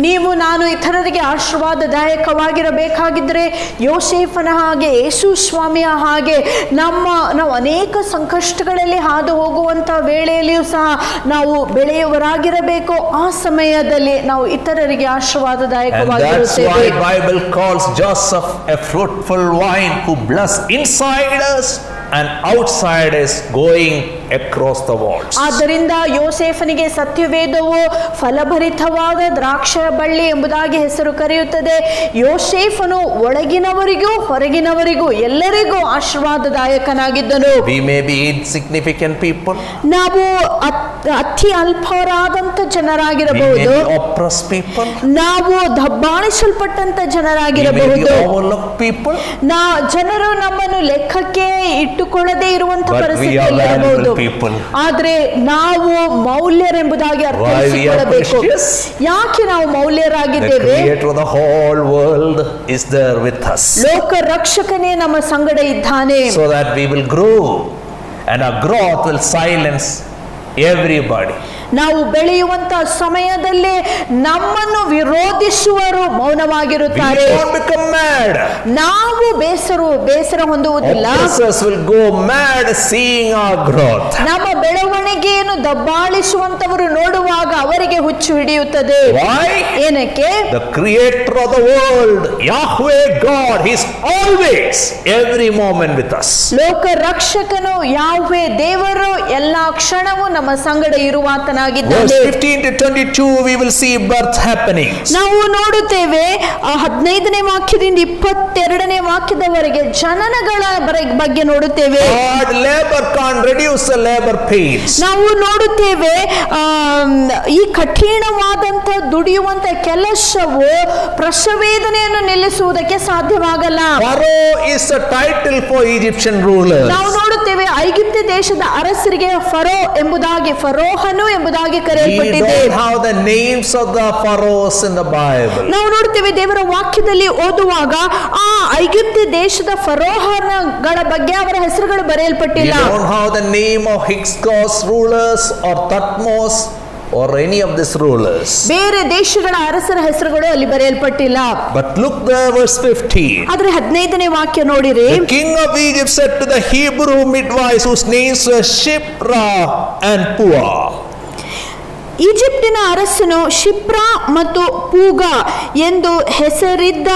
Speaker 1: ನೀವು ನಾನು ಇತರರಿಗೆ ಆಶೀರ್ವಾದದಾಯಕವಾಗಿರಬೇಕಾಗಿದ್ದರೆ ಯೋಸೇಫನ ಹಾಗೆ, ಯೇಸು ಸ್ವಾಮಿಯ ಹಾಗೆ ನಾವು ಅನೇಕ ಸಂಕಷ್ಟಗಳಲ್ಲಿ ಹಾದು ಹೋಗುವಂಥ ವೇಳೆಯಲ್ಲಿಯೂ ಸಹ ನಾವು ಬೆಳೆಯುವರಾಗಿರಬೇಕು. ಆ ಸಮಯದಲ್ಲಿ ನಾವು ಇತರರಿಗೆ ಆಶೀರ್ವಾದದಾಯಕವಾಗಿರುತ್ತೇವೆ.
Speaker 3: And that's why Bible calls Joseph a fruitful vine who bless insiders and outsiders going across the walls.
Speaker 1: ಆದ್ದರಿಂದ ಯೋಸೇಫನಿಗೆ ಸತ್ಯವೇದವು ಫಲಭರಿತವಾದ ದ್ರಾಕ್ಷ ಬಳ್ಳಿ ಎಂಬುದಾಗಿ ಹೆಸರು ಕರೆಯುತ್ತದೆ. ಯೋಸೇಫನು ಒಳಗಿನವರಿಗೂ ಹೊರಗಿನವರಿಗೂ ಎಲ್ಲರಿಗೂ ಆಶೀರ್ವಾದದಾಯಕನಾಗಿದ್ದನು.
Speaker 3: We may be insignificant people.
Speaker 1: ನಾವು ಅತಿ ಅಲ್ಪರಾದಂತ ಜನರಾಗಿರಬಹುದು.
Speaker 3: We may be oppressed people.
Speaker 1: ನಾವು ದಬ್ಬಾಳಿಸಲ್ಪಟ್ಟಂತ ಜನರಾಗಿರಬಹುದು.
Speaker 3: We may be overlooked people.
Speaker 1: ಜನರು ನಮ್ಮನ್ನು ಲೆಕ್ಕಕ್ಕೆ ಇಟ್ಟುಕೊಳ್ಳದೆ ಇರುವಂತ
Speaker 3: But we are
Speaker 1: ಪರಿಸ್ಥಿತಿಯಲ್ಲಿ ಇರಬಹುದು.
Speaker 3: people.
Speaker 1: ಆದ್ರೆ ನಾವು ಮೌಲ್ಯರೆಂಬುದಾಗಿ
Speaker 3: Why we are
Speaker 1: ಅರ್ಥೈಸಿಕೊಳ್ಳಬೇಕು.
Speaker 3: precious?
Speaker 1: ಯಾಕೆ ನಾವು
Speaker 3: The
Speaker 1: ಮೌಲ್ಯರಾಗಿದ್ದೇವೆ?
Speaker 3: creator of the whole world is there with us,
Speaker 1: ಲೋಕ ರಕ್ಷಕನೇ ನಮ್ಮ ಸಂಗಡ ಇದ್ದಾನೆ.
Speaker 3: so that we will grow, and our growth will silence everybody.
Speaker 1: ನಾವು ಬೆಳೆಯುವಂತ ಸಮಯದಲ್ಲಿ ನಮ್ಮನ್ನು ವಿರೋಧಿಸುವರು
Speaker 3: We
Speaker 1: ಮೌನವಾಗಿರುತ್ತಾರೆ.
Speaker 3: won't become mad.
Speaker 1: ನಾವು ಬೇಸರ ಹೊಂದುವುದಿಲ್ಲ.
Speaker 3: Oppressors will go mad seeing our growth.
Speaker 1: ನಮ್ಮ ಬೆಳವಣಿಗೆಯನ್ನು ದಬ್ಬಾಳಿಸುವಂತವರು ನೋಡುವಾಗ ಅವರಿಗೆ ಹುಚ್ಚು ಹಿಡಿಯುತ್ತದೆ.
Speaker 3: Why?
Speaker 1: ಏನಕ್ಕೆ?
Speaker 3: The creator of the world, Yahweh God, He's always, every moment with us.
Speaker 1: ಲೋಕ ರಕ್ಷಕನು ಯಾಹ್ವೆ ದೇವರು ಎಲ್ಲಾ ಕ್ಷಣವೂ ನಮ್ಮ ಸಂಗಡ ಇರುವಾತನಾಗಿದ್ದಾನೆ.
Speaker 3: Verse 15 to 22, we will see birth happenings.
Speaker 1: ನಾವು ನೋಡುತ್ತೇವೆ 15ನೇ ವಾಕ್ಯದಿಂದ 22ನೇ ವಾಕ್ಯದವರೆಗೆ ಜನನಗಳ ಬಗ್ಗೆ ನೋಡುತ್ತೇವೆ.
Speaker 3: Hard labor can't reduce the labor pains.
Speaker 1: ನಾವು ನೋಡುತ್ತೇವೆ ಈ ಕಠಿಣವಾದಂತ ದುಡಿಯುವಂತ ಕೆಲಸವು ಪ್ರಸವೇದನೆಯನ್ನು ನಿಲ್ಲಿಸುವುದಕ್ಕೆ ಸಾಧ್ಯವಾಗಲ್ಲ.
Speaker 3: Pharaoh is a title for Egyptian rulers.
Speaker 1: ನಾವು ನೋಡುತ್ತೇವೆ ಐಗುಪ್ತ ದೇಶದ ಅರಸರಿಗೆ ಫರೋಹನು ಎಂಬುದಾಗಿ
Speaker 3: We
Speaker 1: ಕರೆಯಲ್ಪಟ್ಟಿದೆ.
Speaker 3: don't have the names of the pharaohs in the Bible.
Speaker 1: ನಾವು ನೋಡುತ್ತೇವೆ ದೇವರ ವಾಕ್ಯದಲ್ಲಿ ಓದುವಾಗ ಆ ಐಗುಪ್ತ ದೇಶದ ಫರೋಹನಗಳ ಬಗ್ಗೆ ಅವರ ಹೆಸರುಗಳು
Speaker 3: We
Speaker 1: ಬರೆಯಲ್ಪಟ್ಟಿಲ್ಲ.
Speaker 3: don't have the name of Hyksos rulers or Thutmose or any of these rulers.
Speaker 1: ಬೇರೆ ದೇಶಗಳ ಅರಸರ ಹೆಸರುಗಳು ಅಲ್ಲಿ ಬರೆಯಲ್ಪಟ್ಟಿಲ್ಲ.
Speaker 3: But look there, verse 15.
Speaker 1: ಆದ್ರೆ 15ನೇ ವಾಕ್ಯ ನೋಡಿರಿ.
Speaker 3: The king of Egypt said to the Hebrew midwives whose names were Shipra and Pua.
Speaker 1: ಈಜಿಪ್ಟಿನ ಅರಸನು ಶಿಪ್ರಾ ಮತ್ತು ಪೂಗ ಎಂದು ಹೆಸರಿದ್ದ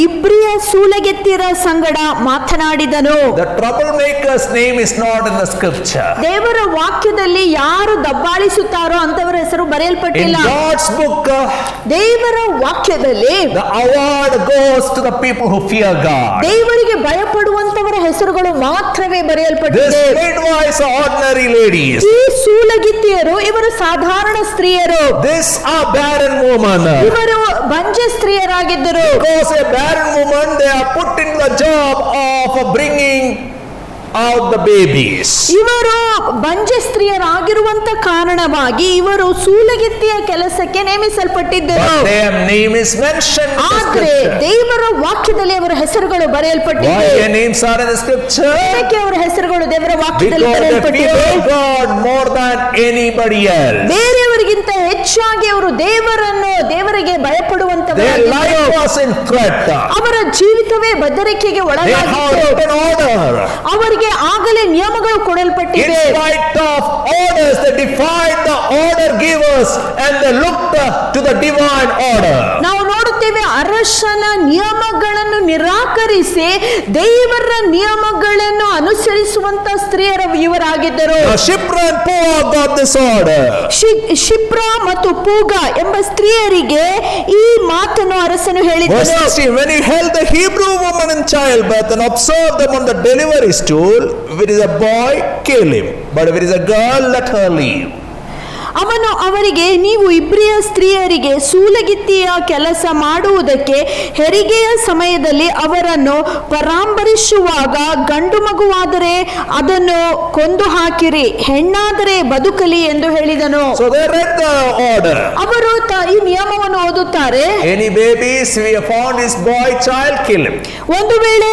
Speaker 1: ಇಬ್ರಿಯ ಸೂಲಗೆತ್ತಿರ ಸಂಗಡ ಮಾತನಾಡಿದನು.
Speaker 3: The troublemaker's name is not in the scripture.
Speaker 1: ದೇವರ ವಾಕ್ಯದಲ್ಲಿ ಯಾರು ದಬ್ಬಾಳಿಸುತ್ತಾರೋ ಅಂತವರ ಹೆಸರು
Speaker 3: In
Speaker 1: ಬರೆಯಲ್ಪಟ್ಟಿಲ್ಲ.
Speaker 3: God's book,
Speaker 1: ದೇವರ ವಾಕ್ಯದಲ್ಲಿ
Speaker 3: the award goes to the people who fear God.
Speaker 1: ದೇವರಿಗೆ ಭಯಪಡುವಂತವರ ಹೆಸರುಗಳು ಮಾತ್ರವೇ
Speaker 3: These
Speaker 1: ಬರೆಯಲ್ಪಟ್ಟಿದೆ.
Speaker 3: midwives are ordinary ladies.
Speaker 1: ಈ ಸೂಲಗಿತ್ತಿಯರು ಇವರು ಸಾಧಾರಣ ಸ್ತ್ರೀಯರು.
Speaker 3: These are barren women.
Speaker 1: ಇವರು ಬಂಜ ಸ್ತ್ರೀಯರಾಗಿದ್ದರು.
Speaker 3: Because a barren woman, they are put in the job of bringing out the babies.
Speaker 1: ಇವರು ಬಂಜ ಸ್ತ್ರೀಯರಾಗಿರುವಂತ ಕಾರಣವಾಗಿ ಇವರು ಸೂಲಗಿತ್ತಿಯ ಕೆಲಸಕ್ಕೆ ನೇಮಿಸಲ್ಪಟ್ಟಿದ್ದರು.
Speaker 3: But their name is mentioned in the
Speaker 1: ಆದ್ರೆ
Speaker 3: scripture.
Speaker 1: ದೇವರ ವಾಕ್ಯದಲ್ಲಿ ಅವರ ಹೆಸರುಗಳು
Speaker 3: Why
Speaker 1: ಬರೆಯಲ್ಪಟ್ಟಿವೆ.
Speaker 3: their names are in the scripture?
Speaker 1: ಅದಕ್ಕೆ ಅವರ ಹೆಸರುಗಳು ದೇವರ ವಾಕ್ಯದಲ್ಲಿ
Speaker 3: Because they
Speaker 1: ಬರೆಯಲ್ಪಟ್ಟಿವೆ.
Speaker 3: fear God more than anybody else.
Speaker 1: ಬೇರೆಯವರಿಗಿಂತ ಹೆಚ್ಚಾಗಿ ಅವರು ದೇವರಿಗೆ
Speaker 3: Their
Speaker 1: ಭಯಪಡುವಂತವರಾಗಿದ್ದರು.
Speaker 3: life was in threat.
Speaker 1: ಅವರ ಜೀವಿತವೇ ಬೆದರಿಕೆಗೆ
Speaker 3: They had
Speaker 1: ಒಳಗಾಗಿತ್ತು.
Speaker 3: an order.
Speaker 1: ಅವರಿಗೆ ಆಗಲೇ ನಿಯಮಗಳು
Speaker 3: In
Speaker 1: ಕೊಡಲ್ಪಟ್ಟಿವೆ.
Speaker 3: spite of orders, they defied the order givers and they looked to the divine order.
Speaker 1: ನಾವು ನೋಡುತ್ತೇವೆ ಅರಸನ ನಿಯಮಗಳನ್ನು ನಿರಾಕರಿಸಿ ದೇವರ ನಿಯಮಗಳನ್ನು ಅನುಸರಿಸುವಂತ ಸ್ತ್ರೀಯರು ಇವರಾಗಿದ್ದರು.
Speaker 3: Now Shipra and Pua got this order.
Speaker 1: Shipra ಮತ್ತು ಪೂಗ ಎಂಬ ಸ್ತ್ರೀಯರಿಗೆ ಈ ಮಾತನ್ನು ಅರಸನು
Speaker 3: Verse
Speaker 1: ಹೇಳಿದನು.
Speaker 3: 16, when he held the Hebrew woman in childbirth and observed them on the delivery stool, if it is a boy, kill him. But if it is a girl, let her leave.
Speaker 1: ಅವನು ಅವರಿಗೆ, ನೀವು ಇಬ್ರಿಯ ಸ್ತ್ರೀಯರಿಗೆ ಸೂಲಗಿತ್ತಿಯ ಕೆಲಸ ಮಾಡುವುದಕ್ಕೆ ಹೆರಿಗೆಯ ಸಮಯದಲ್ಲಿ ಅವರನ್ನು ಪರಾಂಬರಿಸುವಾಗ ಗಂಡು ಮಗುವಾದರೆ ಅದನ್ನು ಕೊಂದು ಹಾಕಿರಿ, ಹೆಣ್ಣಾದರೆ ಬದುಕಲಿ ಎಂದು ಹೇಳಿದನು.
Speaker 3: So they read the order.
Speaker 1: ಅವರು ಈ ನಿಯಮವನ್ನು ಓದುತ್ತಾರೆ.
Speaker 3: Any babies, we have found his boy child, kill him.
Speaker 1: ಒಂದು ವೇಳೆ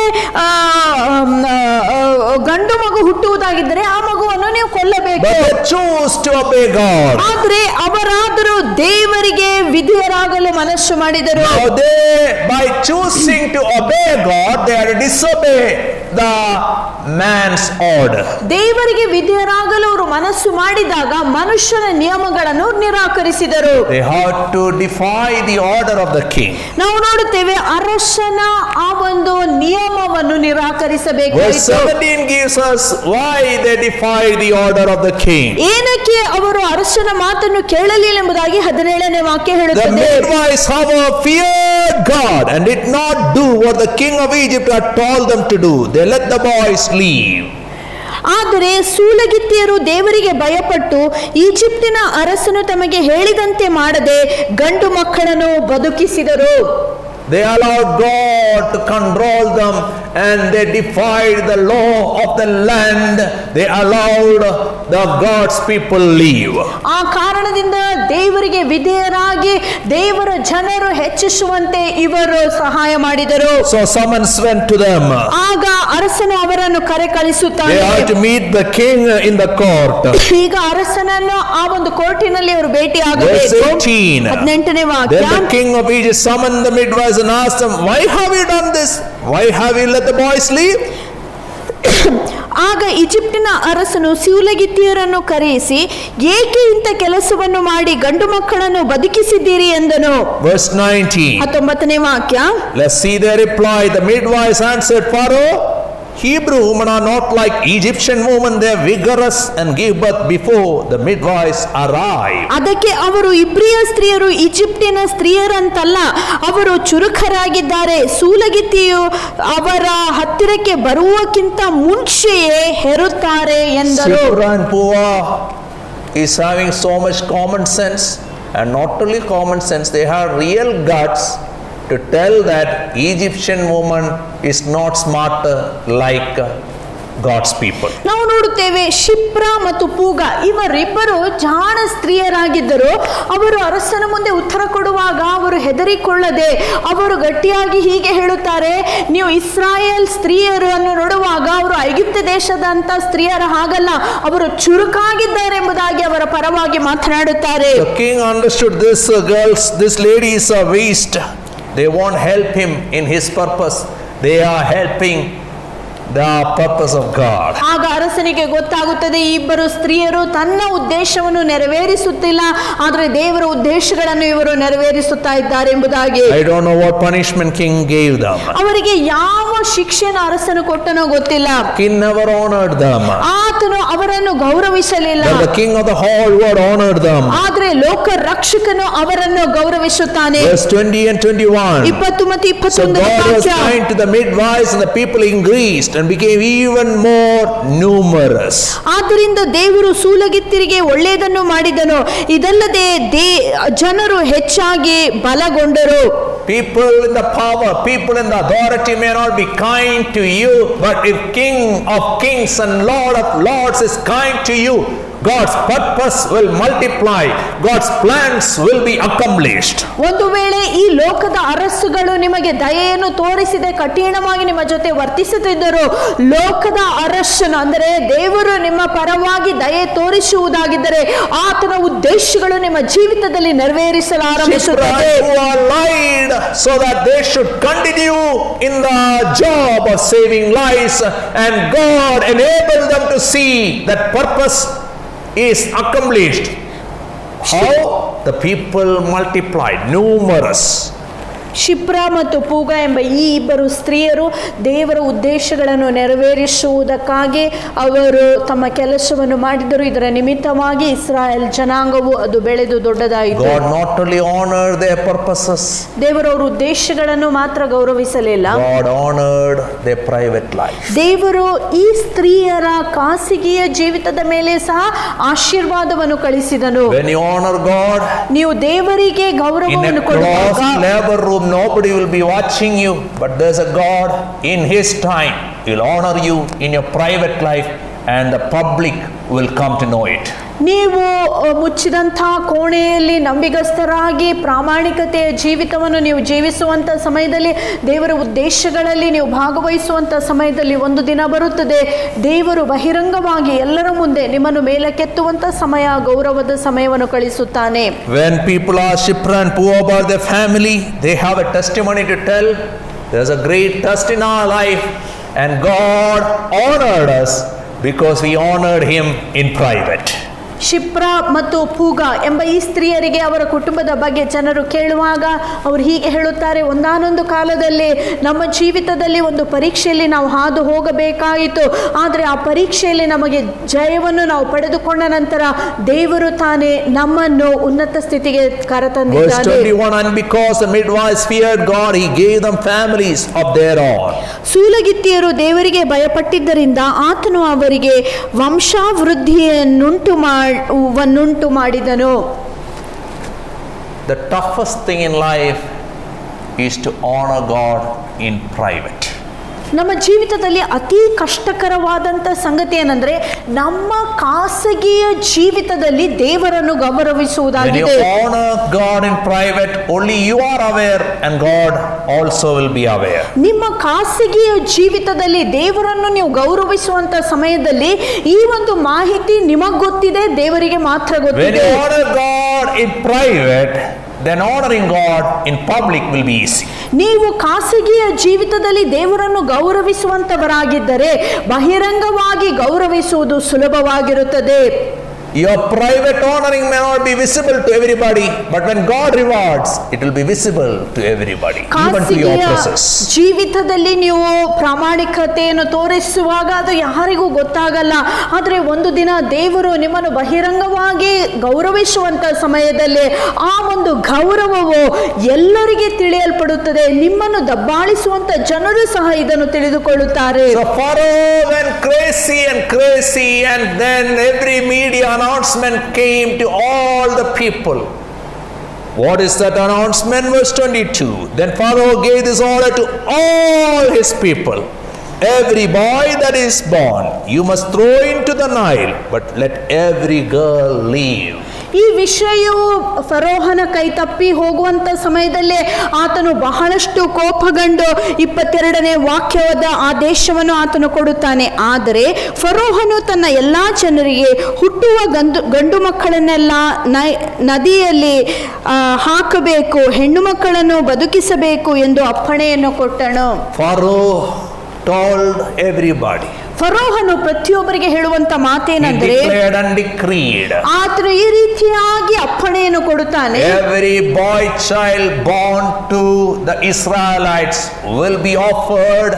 Speaker 1: ಗಂಡು ಮಗು ಹುಟ್ಟುವುದಾಗಿದ್ದರೆ ಆ ಮಗುವನ್ನು ನೀವು ಕೊಲ್ಲಬೇಕು.
Speaker 3: But they choose to obey God.
Speaker 1: ಆದ್ರೆ ಅವರಾದರೂ ದೇವರಿಗೆ ವಿಧೇಯರಾಗಲು ಮನಸ್ಸು ಮಾಡಿದರು.
Speaker 3: Now they, by choosing to obey God, they had to disobey the man's order.
Speaker 1: ದೇವರಿಗೆ ವಿಧೇಯರಾಗಲು ಅವರು ಮನಸ್ಸು ಮಾಡಿದಾಗ ಮನುಷ್ಯನ ನಿಯಮಗಳನ್ನು ನಿರಾಕರಿಸಿದರು.
Speaker 3: They had to defy the order of the king.
Speaker 1: ನಾವು ನೋಡುತ್ತೇವೆ ಅರಸನ ಆ ಒಂದು ನಿಯಮವನ್ನು ನಿರಾಕರಿಸಬೇಕು.
Speaker 3: Verse 17 gives us why they defied the order of the king.
Speaker 1: ಏನಕ್ಕೆ ಅವರು ಅರಸನ ಮಾತನ್ನು ಕೇಳಲಿಲ್ಲ ಎಂಬುದಾಗಿ 17ನೇ ವಾಕ್ಯ
Speaker 3: The
Speaker 1: ಹೇಳುತ್ತದೆ.
Speaker 3: midwives, however, feared God and did not do what the king of Egypt had told them to do. They let the boys leave.
Speaker 1: ಆದರೆ ಸೂಲಗಿತ್ತಿಯರು ದೇವರಿಗೆ ಭಯಪಟ್ಟು ಈಜಿಪ್ಟಿನ ಅರಸನು ತಮಗೆ ಹೇಳಿದಂತೆ ಮಾಡದೆ ಗಂಡು ಮಕ್ಕಳನ್ನು ಬದುಕಿಸಿದರು.
Speaker 3: They allowed God to control them and they defied the law of the land. They allowed the God's people live.
Speaker 1: ಆ ಕಾರಣದಿಂದ ದೇವರಿಗೆ ವಿಧೇಯರಾಗಿ ದೇವರ ಜನರು ಹೆಚ್ಚಿಸುವಂತೆ ಇವರು ಸಹಾಯ ಮಾಡಿದರು.
Speaker 3: So summons went to them.
Speaker 1: ಆಗ ಅರಸನು ಅವರನ್ನು ಕರೆ ಕಳಿಸುತ್ತಾನೆ.
Speaker 3: They had to meet the king in the court.
Speaker 1: ಈಗ ಅರಸನನ್ನು ಆ ಒಂದು ಕೋರ್ಟಿನಲ್ಲಿ ಅವರು
Speaker 3: Verse
Speaker 1: ಭೇಟಿಯಾಗಬೇಕು.
Speaker 3: 18.
Speaker 1: 18ನೇ ವಾಕ್ಯ.
Speaker 3: Then the king of Egypt summoned the midwives and asked them, why have you done this? Why have you let the boys leave?
Speaker 1: ಆಗ ಈಜಿಪ್ಟಿನ ಅರಸನು ಸೂಲಗಿತ್ತಿಯರನ್ನು ಕರೆಯಿಸಿ, ಏಕೆ ಇಂಥ ಕೆಲಸವನ್ನು ಮಾಡಿ ಗಂಡು ಮಕ್ಕಳನ್ನು ಬದುಕಿಸಿದ್ದೀರಿ ಎಂದನು.
Speaker 3: Verse 19.
Speaker 1: 19ನೇ ವಾಕ್ಯ.
Speaker 3: Let's see their reply. The midwives answered Pharaoh, Hebrew women are not like Egyptian women. They are vigorous and give birth before the midwives arrive.
Speaker 1: ಅದಕ್ಕೆ ಅವರು ಇಬ್ರಿಯ ಸ್ತ್ರೀಯರು ಈಜಿಪ್ಟಿನ ಸ್ತ್ರೀಯರಂತಲ್ಲ, ಅವರು ಚುರುಕರಾಗಿದ್ದಾರೆ. ಸೂಲಗಿತ್ತಿಯು ಅವರ ಹತ್ತಿರಕ್ಕೆ ಬರುವಕ್ಕಿಂತ ಮುಂಚೆಯೇ ಹೆರುತ್ತಾರೆ ಎಂದರು.
Speaker 3: Shipra and Puah is having so much common sense, and not only common sense, they have real guts to tell that Egyptian woman is not smarter like God's people.
Speaker 1: ನಾವು ನೋಡುತ್ತೇವೆ ಶಿಪ್ರ ಮತ್ತು ಪೂಗ ಇವರಿಬ್ಬರು ಜಾಣ ಸ್ತ್ರೀಯರಾಗಿದ್ದರು. ಅವರು ಅರಸನ ಮುಂದೆ ಉತ್ತರ ಕೊಡುವಾಗ ಅವರು ಹೆದರಿಕೊಳ್ಳದೆ ಅವರು ಗಟ್ಟಿಯಾಗಿ ಹೀಗೆ ಹೇಳುತ್ತಾರೆ, ನೀವು ಇಸ್ರಾಯೇಲ್ ಸ್ತ್ರೀಯರನ್ನು ನೋಡುವಾಗ ಅವರು ಐಗುಪ್ತ ದೇಶದಂತ ಸ್ತ್ರೀಯರ ಹಾಗಲ್ಲ, ಅವರು ಚುರುಕಾಗಿದ್ದಾರೆ ಎಂಬುದಾಗಿ ಅವರ ಪರವಾಗಿ ಮಾತನಾಡುತ್ತಾರೆ.
Speaker 3: The king understood this girls, this lady is a waste. They won't help him in his purpose. They are helping the purpose of God.
Speaker 1: ಆಗ ಅರಸನಿಗೆ ಗೊತ್ತಾಗುತ್ತದೆ, ಈ ಇಬ್ಬರು ಸ್ತ್ರೀಯರು ತನ್ನ ಉದ್ದೇಶವನ್ನು ನೆರವೇರಿಸುತ್ತಿಲ್ಲ, ಆದರೆ ದೇವರ ಉದ್ದೇಶಗಳನ್ನು ಇವರು ನೆರವೇರಿಸುತ್ತಾ ಇದ್ದಾರೆ ಎಂಬುದಾಗಿ.
Speaker 3: I don't know what punishment king gave them.
Speaker 1: ಅವರಿಗೆ ಯಾವ ಶಿಕ್ಷೆಯನ್ನು ಅರಸನು ಕೊಟ್ಟನೋ ಗೊತ್ತಿಲ್ಲ.
Speaker 3: King never honored them.
Speaker 1: ಆತನು ಅವರನ್ನು ಗೌರವಿಸಲಿಲ್ಲ.
Speaker 3: But the king of the whole world honored them.
Speaker 1: ಆದರೆ ಲೋಕ ರಕ್ಷಕನು ಅವರನ್ನು ಗೌರವಿಸುತ್ತಾನೆ.
Speaker 3: Verse 20 and 21.
Speaker 1: 20 ಮತ್ತು
Speaker 3: So
Speaker 1: 21
Speaker 3: God was kind to the midwives and the people increased and became even more numerous.
Speaker 1: ಆದ್ದರಿಂದ ದೇವರು ಸೂಲಗಿತ್ತಿರಿಗೆ ಒಳ್ಳೆಯದನ್ನು ಮಾಡಿದನು, ಇದಲ್ಲದೆ ಜನರು ಹೆಚ್ಚಾಗಿ ಬಲಗೊಂಡರು.
Speaker 3: People in the power, people in the authority may not be kind to you, but if King of Kings and Lord of Lords is kind to you, God's purpose will multiply. God's plans will be accomplished.
Speaker 1: ಒಂದು ವೇಳೆ ಈ ಲೋಕದ ಅರಸುಗಳು ನಿಮಗೆ ದಯೆಯನ್ನು ತೋರಿಸಿದೆ ಕಠಿಣವಾಗಿ ನಿಮ್ಮ ಜೊತೆ ವರ್ತಿಸುತ್ತಿದ್ದರು, ಲೋಕದ ಅರಸನು ಅಂದರೆ ದೇವರು ನಿಮ್ಮ ಪರವಾಗಿ ದಯೆ ತೋರಿಸುವುದಾಗಿದ್ದರೆ ಆತನ ಉದ್ದೇಶಗಳು ನಿಮ್ಮ ಜೀವಿತದಲ್ಲಿ ನೆರವೇರಿಸಲು ಆರಂಭಿಸುತ್ತದೆ.
Speaker 3: Shipra who are lied so that they should continue in the job of saving lives, and God enabled them to see that purpose is accomplished. How? The people multiplied, numerous.
Speaker 1: Shipra ಮತ್ತು ಪೂಗ ಎಂಬ ಈ ಇಬ್ಬರು ಸ್ತ್ರೀಯರು ದೇವರ ಉದ್ದೇಶಗಳನ್ನು ನೆರವೇರಿಸುವುದಕ್ಕಾಗಿ ಅವರು ತಮ್ಮ ಕೆಲಸವನ್ನು ಮಾಡಿದರು. ಇದರ ನಿಮಿತ್ತವಾಗಿ ಇಸ್ರಾಯೇಲ್ ಜನಾಂಗವು ಅದು ಬೆಳೆದು ದೊಡ್ಡದಾಯಿತು.
Speaker 3: God not only honored their purposes,
Speaker 1: ದೇವರು ಅವರ ಉದ್ದೇಶಗಳನ್ನು ಮಾತ್ರ ಗೌರವಿಸಲಿಲ್ಲ,
Speaker 3: God honored their private life.
Speaker 1: ದೇವರು ಈ ಸ್ತ್ರೀಯರ ಖಾಸಗಿಯ ಜೀವಿತದ ಮೇಲೆ ಸಹ ಆಶೀರ್ವಾದವನ್ನು ಕಳಿಸಿದನು.
Speaker 3: When you honor God
Speaker 1: ನೀವು ದೇವರಿಗೆ
Speaker 3: in a
Speaker 1: ಗೌರವವನ್ನು
Speaker 3: closed
Speaker 1: ಕೊಡುವಾಗ
Speaker 3: labor room, nobody will be watching you, but there's a God in his time. He'll honor you in your private life and the public will come to know it.
Speaker 1: ನೀವು ಮುಚ್ಚಿದಂಥ ಕೋಣೆಯಲ್ಲಿ ನಂಬಿಗಸ್ತರಾಗಿ ಪ್ರಾಮಾಣಿಕತೆಯ ಜೀವಿತವನ್ನು ನೀವು ಜೀವಿಸುವಂಥ ಸಮಯದಲ್ಲಿ, ದೇವರ ಉದ್ದೇಶಗಳಲ್ಲಿ ನೀವು ಭಾಗವಹಿಸುವಂಥ ಸಮಯದಲ್ಲಿ ಒಂದು ದಿನ ಬರುತ್ತದೆ, ದೇವರು ಬಹಿರಂಗವಾಗಿ ಎಲ್ಲರ ಮುಂದೆ ನಿಮ್ಮನ್ನು ಮೇಲಕ್ಕೆತ್ತುವಂಥ ಸಮಯ, ಗೌರವದ ಸಮಯವನ್ನು ಕಳಿಸುತ್ತಾನೆ.
Speaker 3: When people are Shipra and Puah about their family, they have a testimony to tell. There's a great test in our life, and God honored us because we honored him in private.
Speaker 1: Shipra ಮತ್ತು ಪೂಗ ಎಂಬ ಈ ಸ್ತ್ರೀಯರಿಗೆ ಅವರ ಕುಟುಂಬದ ಬಗ್ಗೆ ಜನರು ಕೇಳುವಾಗ ಅವರು ಹೀಗೆ ಹೇಳುತ್ತಾರೆ, ಒಂದಾನೊಂದು ಕಾಲದಲ್ಲಿ ನಮ್ಮ ಜೀವಿತದಲ್ಲಿ ಒಂದು ಪರೀಕ್ಷೆಯಲ್ಲಿ ನಾವು ಹಾದು ಹೋಗಬೇಕಾಯಿತು, ಆದರೆ ಆ ಪರೀಕ್ಷೆಯಲ್ಲಿ ನಮಗೆ ಜಯವನ್ನು ನಾವು ಪಡೆದುಕೊಂಡ ನಂತರ ದೇವರು ತಾನೇ ನಮ್ಮನ್ನು ಉನ್ನತ ಸ್ಥಿತಿಗೆ ಕರೆತಂದಿದ್ದಾನೆ.
Speaker 3: Verse 21, and because the midwives feared God, he gave them families of their own.
Speaker 1: ಸೂಲಗಿತ್ತಿಯರು ದೇವರಿಗೆ ಭಯಪಟ್ಟಿದ್ದರಿಂದ ಆತನು ಅವರಿಗೆ ವಂಶಾವೃದ್ಧಿಯನ್ನುಂಟು ಮಾಡಿದನು.
Speaker 3: The toughest thing in life is to honor God in private.
Speaker 1: ನಮ್ಮ ಜೀವಿತದಲ್ಲಿ ಅತಿ ಕಷ್ಟಕರವಾದಂಥ ಸಂಗತಿ ಏನಂದ್ರೆ ನಮ್ಮ ಖಾಸಗಿಯ ಜೀವಿತದಲ್ಲಿ ದೇವರನ್ನು
Speaker 3: When you
Speaker 1: ಗೌರವಿಸುವುದಾಗಿದೆ.
Speaker 3: honor God in private, only you are aware and God also will be aware.
Speaker 1: ನಿಮ್ಮ ಖಾಸಗಿಯ ಜೀವಿತದಲ್ಲಿ ದೇವರನ್ನು ನೀವು ಗೌರವಿಸುವಂತ ಸಮಯದಲ್ಲಿ ಈ ಒಂದು ಮಾಹಿತಿ ನಿಮಗ್ ಗೊತ್ತಿದೆ, ದೇವರಿಗೆ ಮಾತ್ರ
Speaker 3: When
Speaker 1: ಗೊತ್ತಿದೆ.
Speaker 3: you honor God in private, then honoring God in public will be easy.
Speaker 1: ನೀವು ಖಾಸಗಿಯ ಜೀವಿತದಲ್ಲಿ ದೇವರನ್ನು ಗೌರವಿಸುವಂತವರಾಗಿದ್ದರೆ ಬಹಿರಂಗವಾಗಿ ಗೌರವಿಸುವುದು ಸುಲಭವಾಗಿರುತ್ತದೆ.
Speaker 3: Your private honoring may not be visible to everybody, but when God rewards, it will be visible to everybody, even to your
Speaker 1: ಖಾಸಗಿಯ
Speaker 3: oppressors.
Speaker 1: ಜೀವಿತದಲ್ಲಿ ನೀವು ಪ್ರಾಮಾಣಿಕತೆಯನ್ನು ತೋರಿಸುವಾಗ ಅದು ಯಾರಿಗೂ ಗೊತ್ತಾಗಲ್ಲ. ಆದರೆ ಒಂದು ದಿನ ದೇವರು ನಿಮ್ಮನ್ನು ಬಹಿರಂಗವಾಗಿ ಗೌರವಿಸುವಂತ ಸಮಯದಲ್ಲಿ ಆ ಒಂದು ಗೌರವವು ಎಲ್ಲರಿಗೆ ತಿಳಿಯಲ್ಪಡುತ್ತದೆ. ನಿಮ್ಮನ್ನು ದಬ್ಬಾಳಿಸುವಂತ ಜನರು ಸಹ ಇದನ್ನು ತಿಳಿದುಕೊಳ್ಳುತ್ತಾರೆ.
Speaker 3: So Pharaoh went crazy, and then every media announcement came to all the people. What is that announcement? Verse 22. Then Pharaoh gave this order to all his people. Every boy that is born, you must throw into the Nile, but let every girl leave.
Speaker 1: ಈ ವಿಷಯವು ಫರೋಹನ ಕೈ ತಪ್ಪಿ ಹೋಗುವಂತ ಸಮಯದಲ್ಲೇ ಆತನು ಬಹಳಷ್ಟು ಕೋಪಗೊಂಡು 22ನೇ ವಾಕ್ಯವಾದ ಆದೇಶವನ್ನು ಆತನು ಕೊಡುತ್ತಾನೆ. ಆದರೆ ಫರೋಹನು ತನ್ನ ಎಲ್ಲಾ ಜನರಿಗೆ ಹುಟ್ಟುವ ಗಂಡು ಮಕ್ಕಳನ್ನೆಲ್ಲ ನದಿಯಲ್ಲಿ ಹಾಕಬೇಕು, ಹೆಣ್ಣು ಮಕ್ಕಳನ್ನು ಬದುಕಿಸಬೇಕು ಎಂದು ಅಪ್ಪಣೆಯನ್ನು ಕೊಟ್ಟನು.
Speaker 3: Pharaoh told everybody.
Speaker 1: ಫರೋಹನು ಪ್ರತಿಯೊಬ್ಬರಿಗೆ ಹೇಳುವಂತ
Speaker 3: He
Speaker 1: ಮಾತೇನೆಂದರೆ
Speaker 3: declared and decreed.
Speaker 1: ಆತನು ಈ ರೀತಿಯಾಗಿ ಅಪ್ಪಣೆಯನ್ನು ಕೊಡುತ್ತಾನೆ.
Speaker 3: Every boy child born to the Israelites will be offered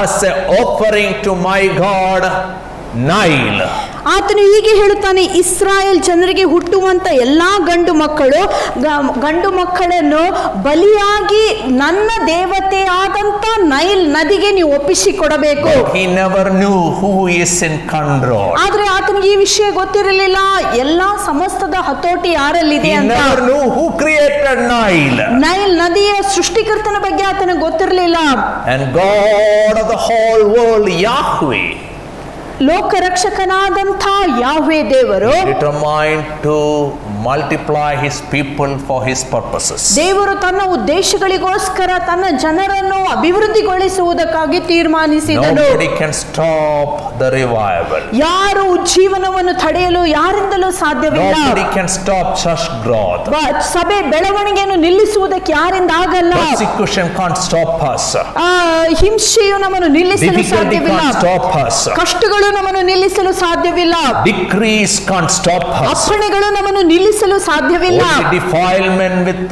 Speaker 3: as an offering to my God, Nile.
Speaker 1: ಆತನು ಹೀಗೆ ಹೇಳುತ್ತಾನೆ, ಇಸ್ರಾಯೇಲ್ ಜನರಿಗೆ ಹುಟ್ಟುವಂತ ಎಲ್ಲಾ ಗಂಡು ಮಕ್ಕಳನ್ನು ಬಲಿಯಾಗಿ ನನ್ನ ದೇವತೆಯಾದಂತ ನೈಲ್ ನದಿಗೆ ನೀವು ಒಪ್ಪಿಸಿಕೊಡಬೇಕು.
Speaker 3: He never knew who is in control.
Speaker 1: ಆದ್ರೆ ಆತನಿಗೆ ಈ ವಿಷಯ ಗೊತ್ತಿರಲಿಲ್ಲ, ಎಲ್ಲಾ ಸಮಸ್ತದ ಹತೋಟಿ ಯಾರಲ್ಲಿದೆ
Speaker 3: He
Speaker 1: ಅಂತ.
Speaker 3: never knew who created Nile.
Speaker 1: Nile ನದಿಯ ಸೃಷ್ಟಿಕರ್ತನ ಬಗ್ಗೆ ಆತನಿಗೆ ಗೊತ್ತಿರಲಿಲ್ಲ.
Speaker 3: And God of the whole world, Yahweh,
Speaker 1: ಲೋಕರಕ್ಷಕನಾದಂಥ ಯಾಹ್ವೆ ದೇವರು
Speaker 3: determined to multiply his people for his purposes.
Speaker 1: ದೇವರು ತನ್ನ ಉದ್ದೇಶಗಳಿಗೋಸ್ಕರ ತನ್ನ ಜನರನ್ನು ಅಭಿವೃದ್ಧಿಗೊಳಿಸುವುದಕ್ಕಾಗಿ ತೀರ್ಮಾನಿಸಿದನು.
Speaker 3: Nobody can stop the revival.
Speaker 1: ಯಾರು ಉಜ್ಜೀವನವನ್ನು ತಡೆಯಲು ಯಾರಿಂದಲೂ ಸಾಧ್ಯವಿಲ್ಲ.
Speaker 3: Nobody can stop church growth.
Speaker 1: ಸಭೆ ಬೆಳವಣಿಗೆಯನ್ನು ನಿಲ್ಲಿಸುವುದಕ್ಕೆ ಯಾರಿಂದ ಆಗಲ್ಲ.
Speaker 3: Persecution can't stop us.
Speaker 1: ಹಿಂಸೆಯು ನಮ್ಮನ್ನು ನಿಲ್ಲಿಸಲು
Speaker 3: Difficulty
Speaker 1: ಸಾಧ್ಯವಿಲ್ಲ.
Speaker 3: can't stop us.
Speaker 1: ಕಷ್ಟಗಳು ನಮ್ಮನ್ನು ನಿಲ್ಲಿಸಲು ಸಾಧ್ಯವಿಲ್ಲ.
Speaker 3: Decrees can't stop us.
Speaker 1: ಅಪ್ಪಣೆಗಳು ನಮ್ಮನ್ನು ನಿಲ್ಲಿಸಲು ಸಾಧ್ಯವಿಲ್ಲ.
Speaker 3: Only defilement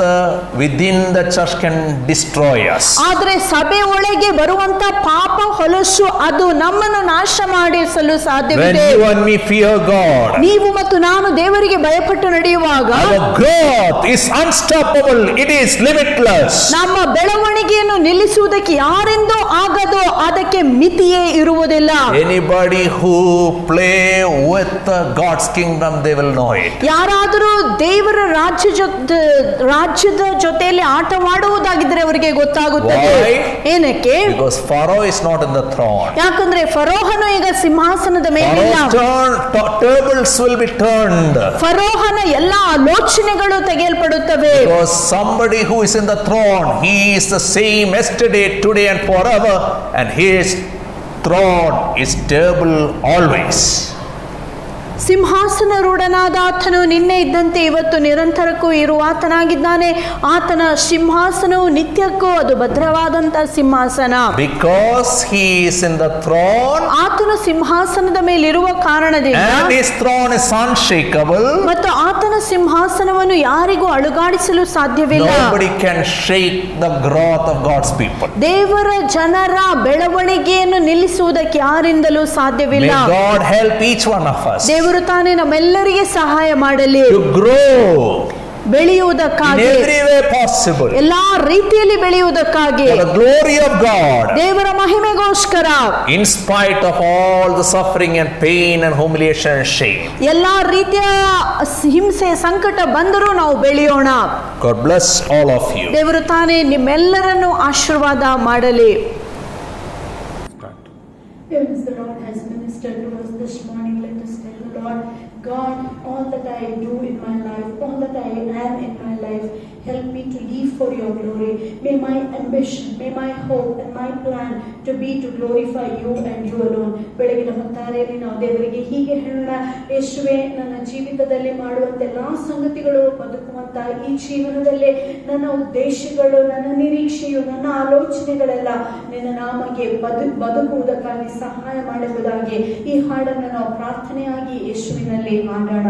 Speaker 3: within the church can destroy us.
Speaker 1: ಆದ್ರೆ ಸಭೆ ಒಳಗೆ ಬರುವಂತ ಪಾಪ ಹೊಲಸು ಅದು ನಮ್ಮನ್ನು ನಾಶ ಮಾಡಿಸಲು
Speaker 3: When
Speaker 1: ಸಾಧ್ಯವಿದೆ.
Speaker 3: you and me fear God,
Speaker 1: ನೀವು ಮತ್ತು ನಾನು ದೇವರಿಗೆ ಭಯಪಟ್ಟು ನಡೆಯುವಾಗ
Speaker 3: our growth is unstoppable. It is limitless.
Speaker 1: ನಮ್ಮ ಬೆಳವಣಿಗೆಯನ್ನು ನಿಲ್ಲಿಸುವುದಕ್ಕೆ ಯಾರಿಂದೋ ಆಗದೋ, ಅದಕ್ಕೆ ಮಿತಿಯೇ ಇರುವುದಿಲ್ಲ.
Speaker 3: Anybody who play with God's kingdom, they will know it.
Speaker 1: ಯಾರಾದರೂ ದೇವರ ರಾಜ್ಯದ ಜೊತೆಯಲ್ಲಿ ಆಟವಾಡುವುದಾಗಿದ್ರೆ ಅವರಿಗೆ ಗೊತ್ತಾಗುತ್ತದೆ.
Speaker 3: Why?
Speaker 1: ಏನಕ್ಕೆ?
Speaker 3: Because Pharaoh is not in the throne.
Speaker 1: ಯಾಕಂದ್ರೆ ಫರೋಹನು ಈಗ ಸಿಂಹಾಸನದ ಮೇಲಿಲ್ಲ.
Speaker 3: Tables will be turned.
Speaker 1: ಫರೋಹನ ಎಲ್ಲ ಆಲೋಚನೆಗಳು ತೆಗೆಯಲ್ಪಡುತ್ತವೆ.
Speaker 3: Because somebody who is in the throne, he is the same yesterday, today and forever, and his throne is stable always.
Speaker 1: ಸಿಂಹಾಸನರೂಢನಾದ ಆತನು ನಿನ್ನೆ ಇದ್ದಂತೆ ಇವತ್ತು ನಿರಂತರಕ್ಕೂ ಇರುವಾತನಾಗಿದ್ದಾನೆ. ಆತನ ಸಿಂಹಾಸನವು ನಿತ್ಯಕ್ಕೂ ಅದು ಭದ್ರವಾದಂತ ಸಿಂಹಾಸನ.
Speaker 3: Because he is in the throne,
Speaker 1: ಆತನು ಸಿಂಹಾಸನದ ಮೇಲಿರುವ ಕಾರಣದಿಂದ
Speaker 3: and his throne is unshakable,
Speaker 1: ಮತ್ತು ಆತನ ಸಿಂಹಾಸನವನ್ನು ಯಾರಿಗೂ ಅಳುಗಾಡಿಸಲು ಸಾಧ್ಯವಿಲ್ಲ.
Speaker 3: nobody can shake the growth of God's people.
Speaker 1: ದೇವರ ಜನರ ಬೆಳವಣಿಗೆಯನ್ನು ನಿಲ್ಲಿಸುವುದಕ್ಕೆ ಯಾರಿಂದಲೂ ಸಾಧ್ಯವಿಲ್ಲ.
Speaker 3: May God help each one of us
Speaker 1: ದೇವರು ತಾನೇ ನಮ್ಮೆಲ್ಲರಿಗೆ ಸಹಾಯ ಮಾಡಲಿ.
Speaker 3: to grow in every way possible,
Speaker 4: ಎಲ್ಲಾ ರೀತಿಯಲ್ಲಿ ಬೆಳೆಯುವುದಕ್ಕಾಗಿ,
Speaker 3: for the glory of God,
Speaker 4: ದೇವರ ಮಹಿಮೆಗೋಸ್ಕರ,
Speaker 3: in spite of all the suffering and pain and humiliation and shame.
Speaker 4: ಎಲ್ಲಾ ರೀತಿಯ ಹಿಂಸೆ ಸಂಕಟ ಬಂದರೂ ನಾವು ಬೆಳೆಯೋಣ.
Speaker 3: God bless all of you.
Speaker 4: ದೇವರು ತಾನೇ ನಿಮ್ಮೆಲ್ಲರನ್ನು ಆಶೀರ್ವಾದ ಮಾಡಲಿ.
Speaker 1: Even as the Lord has ministered to us this morning, let us tell the Lord, God, all that I do in my life, all that I am in my life, help me to live for your glory. May my ambition, may my hope and my plan to be to glorify you and you alone. ಬೆಳಗಿನ ಹೊತ್ತಾರೆಯಲ್ಲಿ ನಾವು ದೇವರಿಗೆ ಹೀಗೆ ಹೇಳೋಣ, ಯೇಸುವೆ, ನನ್ನ ಜೀವಿತದಲ್ಲಿ ಮಾಡುವಂತ ಎಲ್ಲಾ ಸಂಗತಿಗಳು, ಬದುಕುವಂತ ಈ ಜೀವನದಲ್ಲಿ ನನ್ನ ಉದ್ದೇಶಗಳು, ನನ್ನ ನಿರೀಕ್ಷೆಯು, ನನ್ನ ಆಲೋಚನೆಗಳೆಲ್ಲ ನಿನ್ನ ನಾಮಗೆ ಬದುಕುವುದಕ್ಕಾಗಿ ಸಹಾಯ ಮಾಡುವುದಾಗಿ ಈ ಹಾಡನ್ನು ನಾವು ಪ್ರಾರ್ಥನೆಯಾಗಿ ಯೇಸುವಿನಲ್ಲಿ ಹಾಡೋಣ.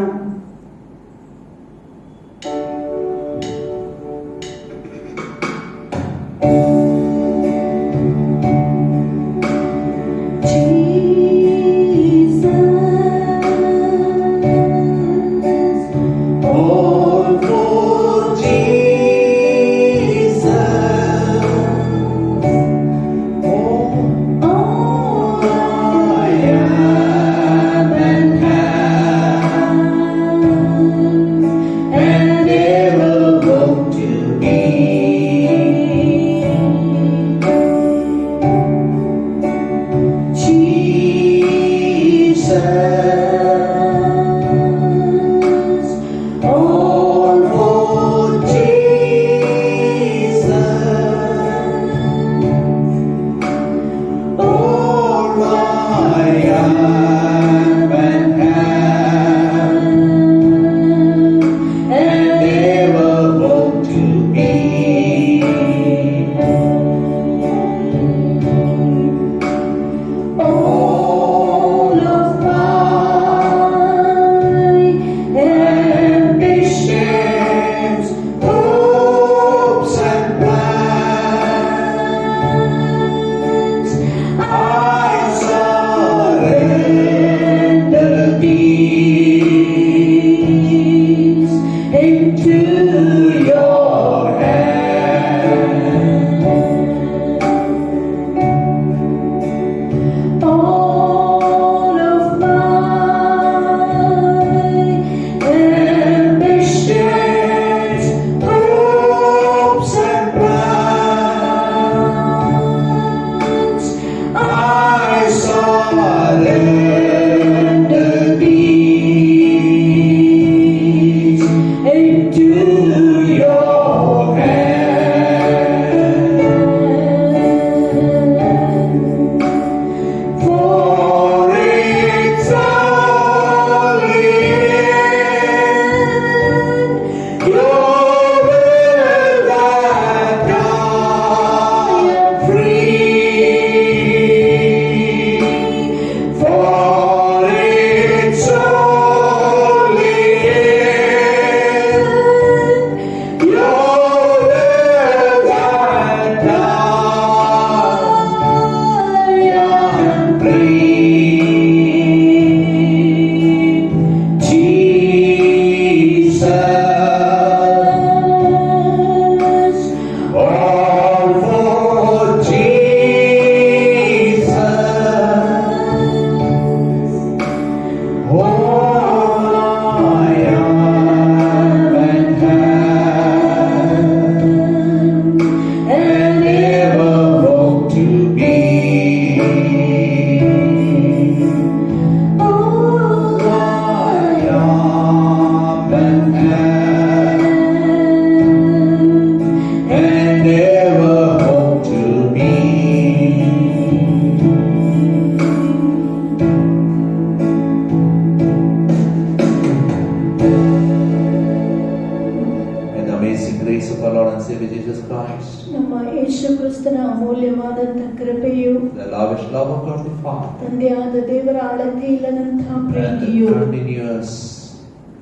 Speaker 2: ಅಮೂಲ್ಯವಾದಂತಹ ಕೃಪೆಯು
Speaker 3: the lavish love of God the Father
Speaker 2: ತಂದೆಯಾದ ದೇವರ ಅಳತೆ ಇಲ್ಲದಂತಹ ಪ್ರೀತಿಯು
Speaker 3: and the continuous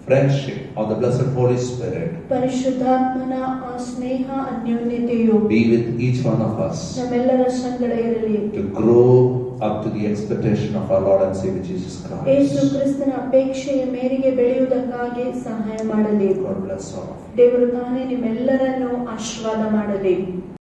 Speaker 3: friendship of the blessed Holy Spirit
Speaker 2: ಪರಿಶುದ್ಧಾತ್ಮನ ಆ ಸ್ನೇಹ ಅನ್ಯೋನ್ಯತೆಯು
Speaker 3: be with each one of us
Speaker 2: ನಮ್ಮೆಲ್ಲರ ಸಂಗಡ ಇರಲಿ
Speaker 3: to grow up to the expectation of our Lord and Savior Jesus
Speaker 2: Yesu
Speaker 3: Christ.
Speaker 2: ಕ್ರಿಸ್ತನ ಅಪೇಕ್ಷೆಯ ಮೇರೆಗೆ ಬೆಳೆಯುವುದಕ್ಕಾಗಿ ಸಹಾಯ ಮಾಡಲಿ.
Speaker 3: God bless all.
Speaker 2: ದೇವರು ತಾನೇ ನಿಮ್ಮೆಲ್ಲರನ್ನು ಆಶೀರ್ವಾದ ಮಾಡಲಿ.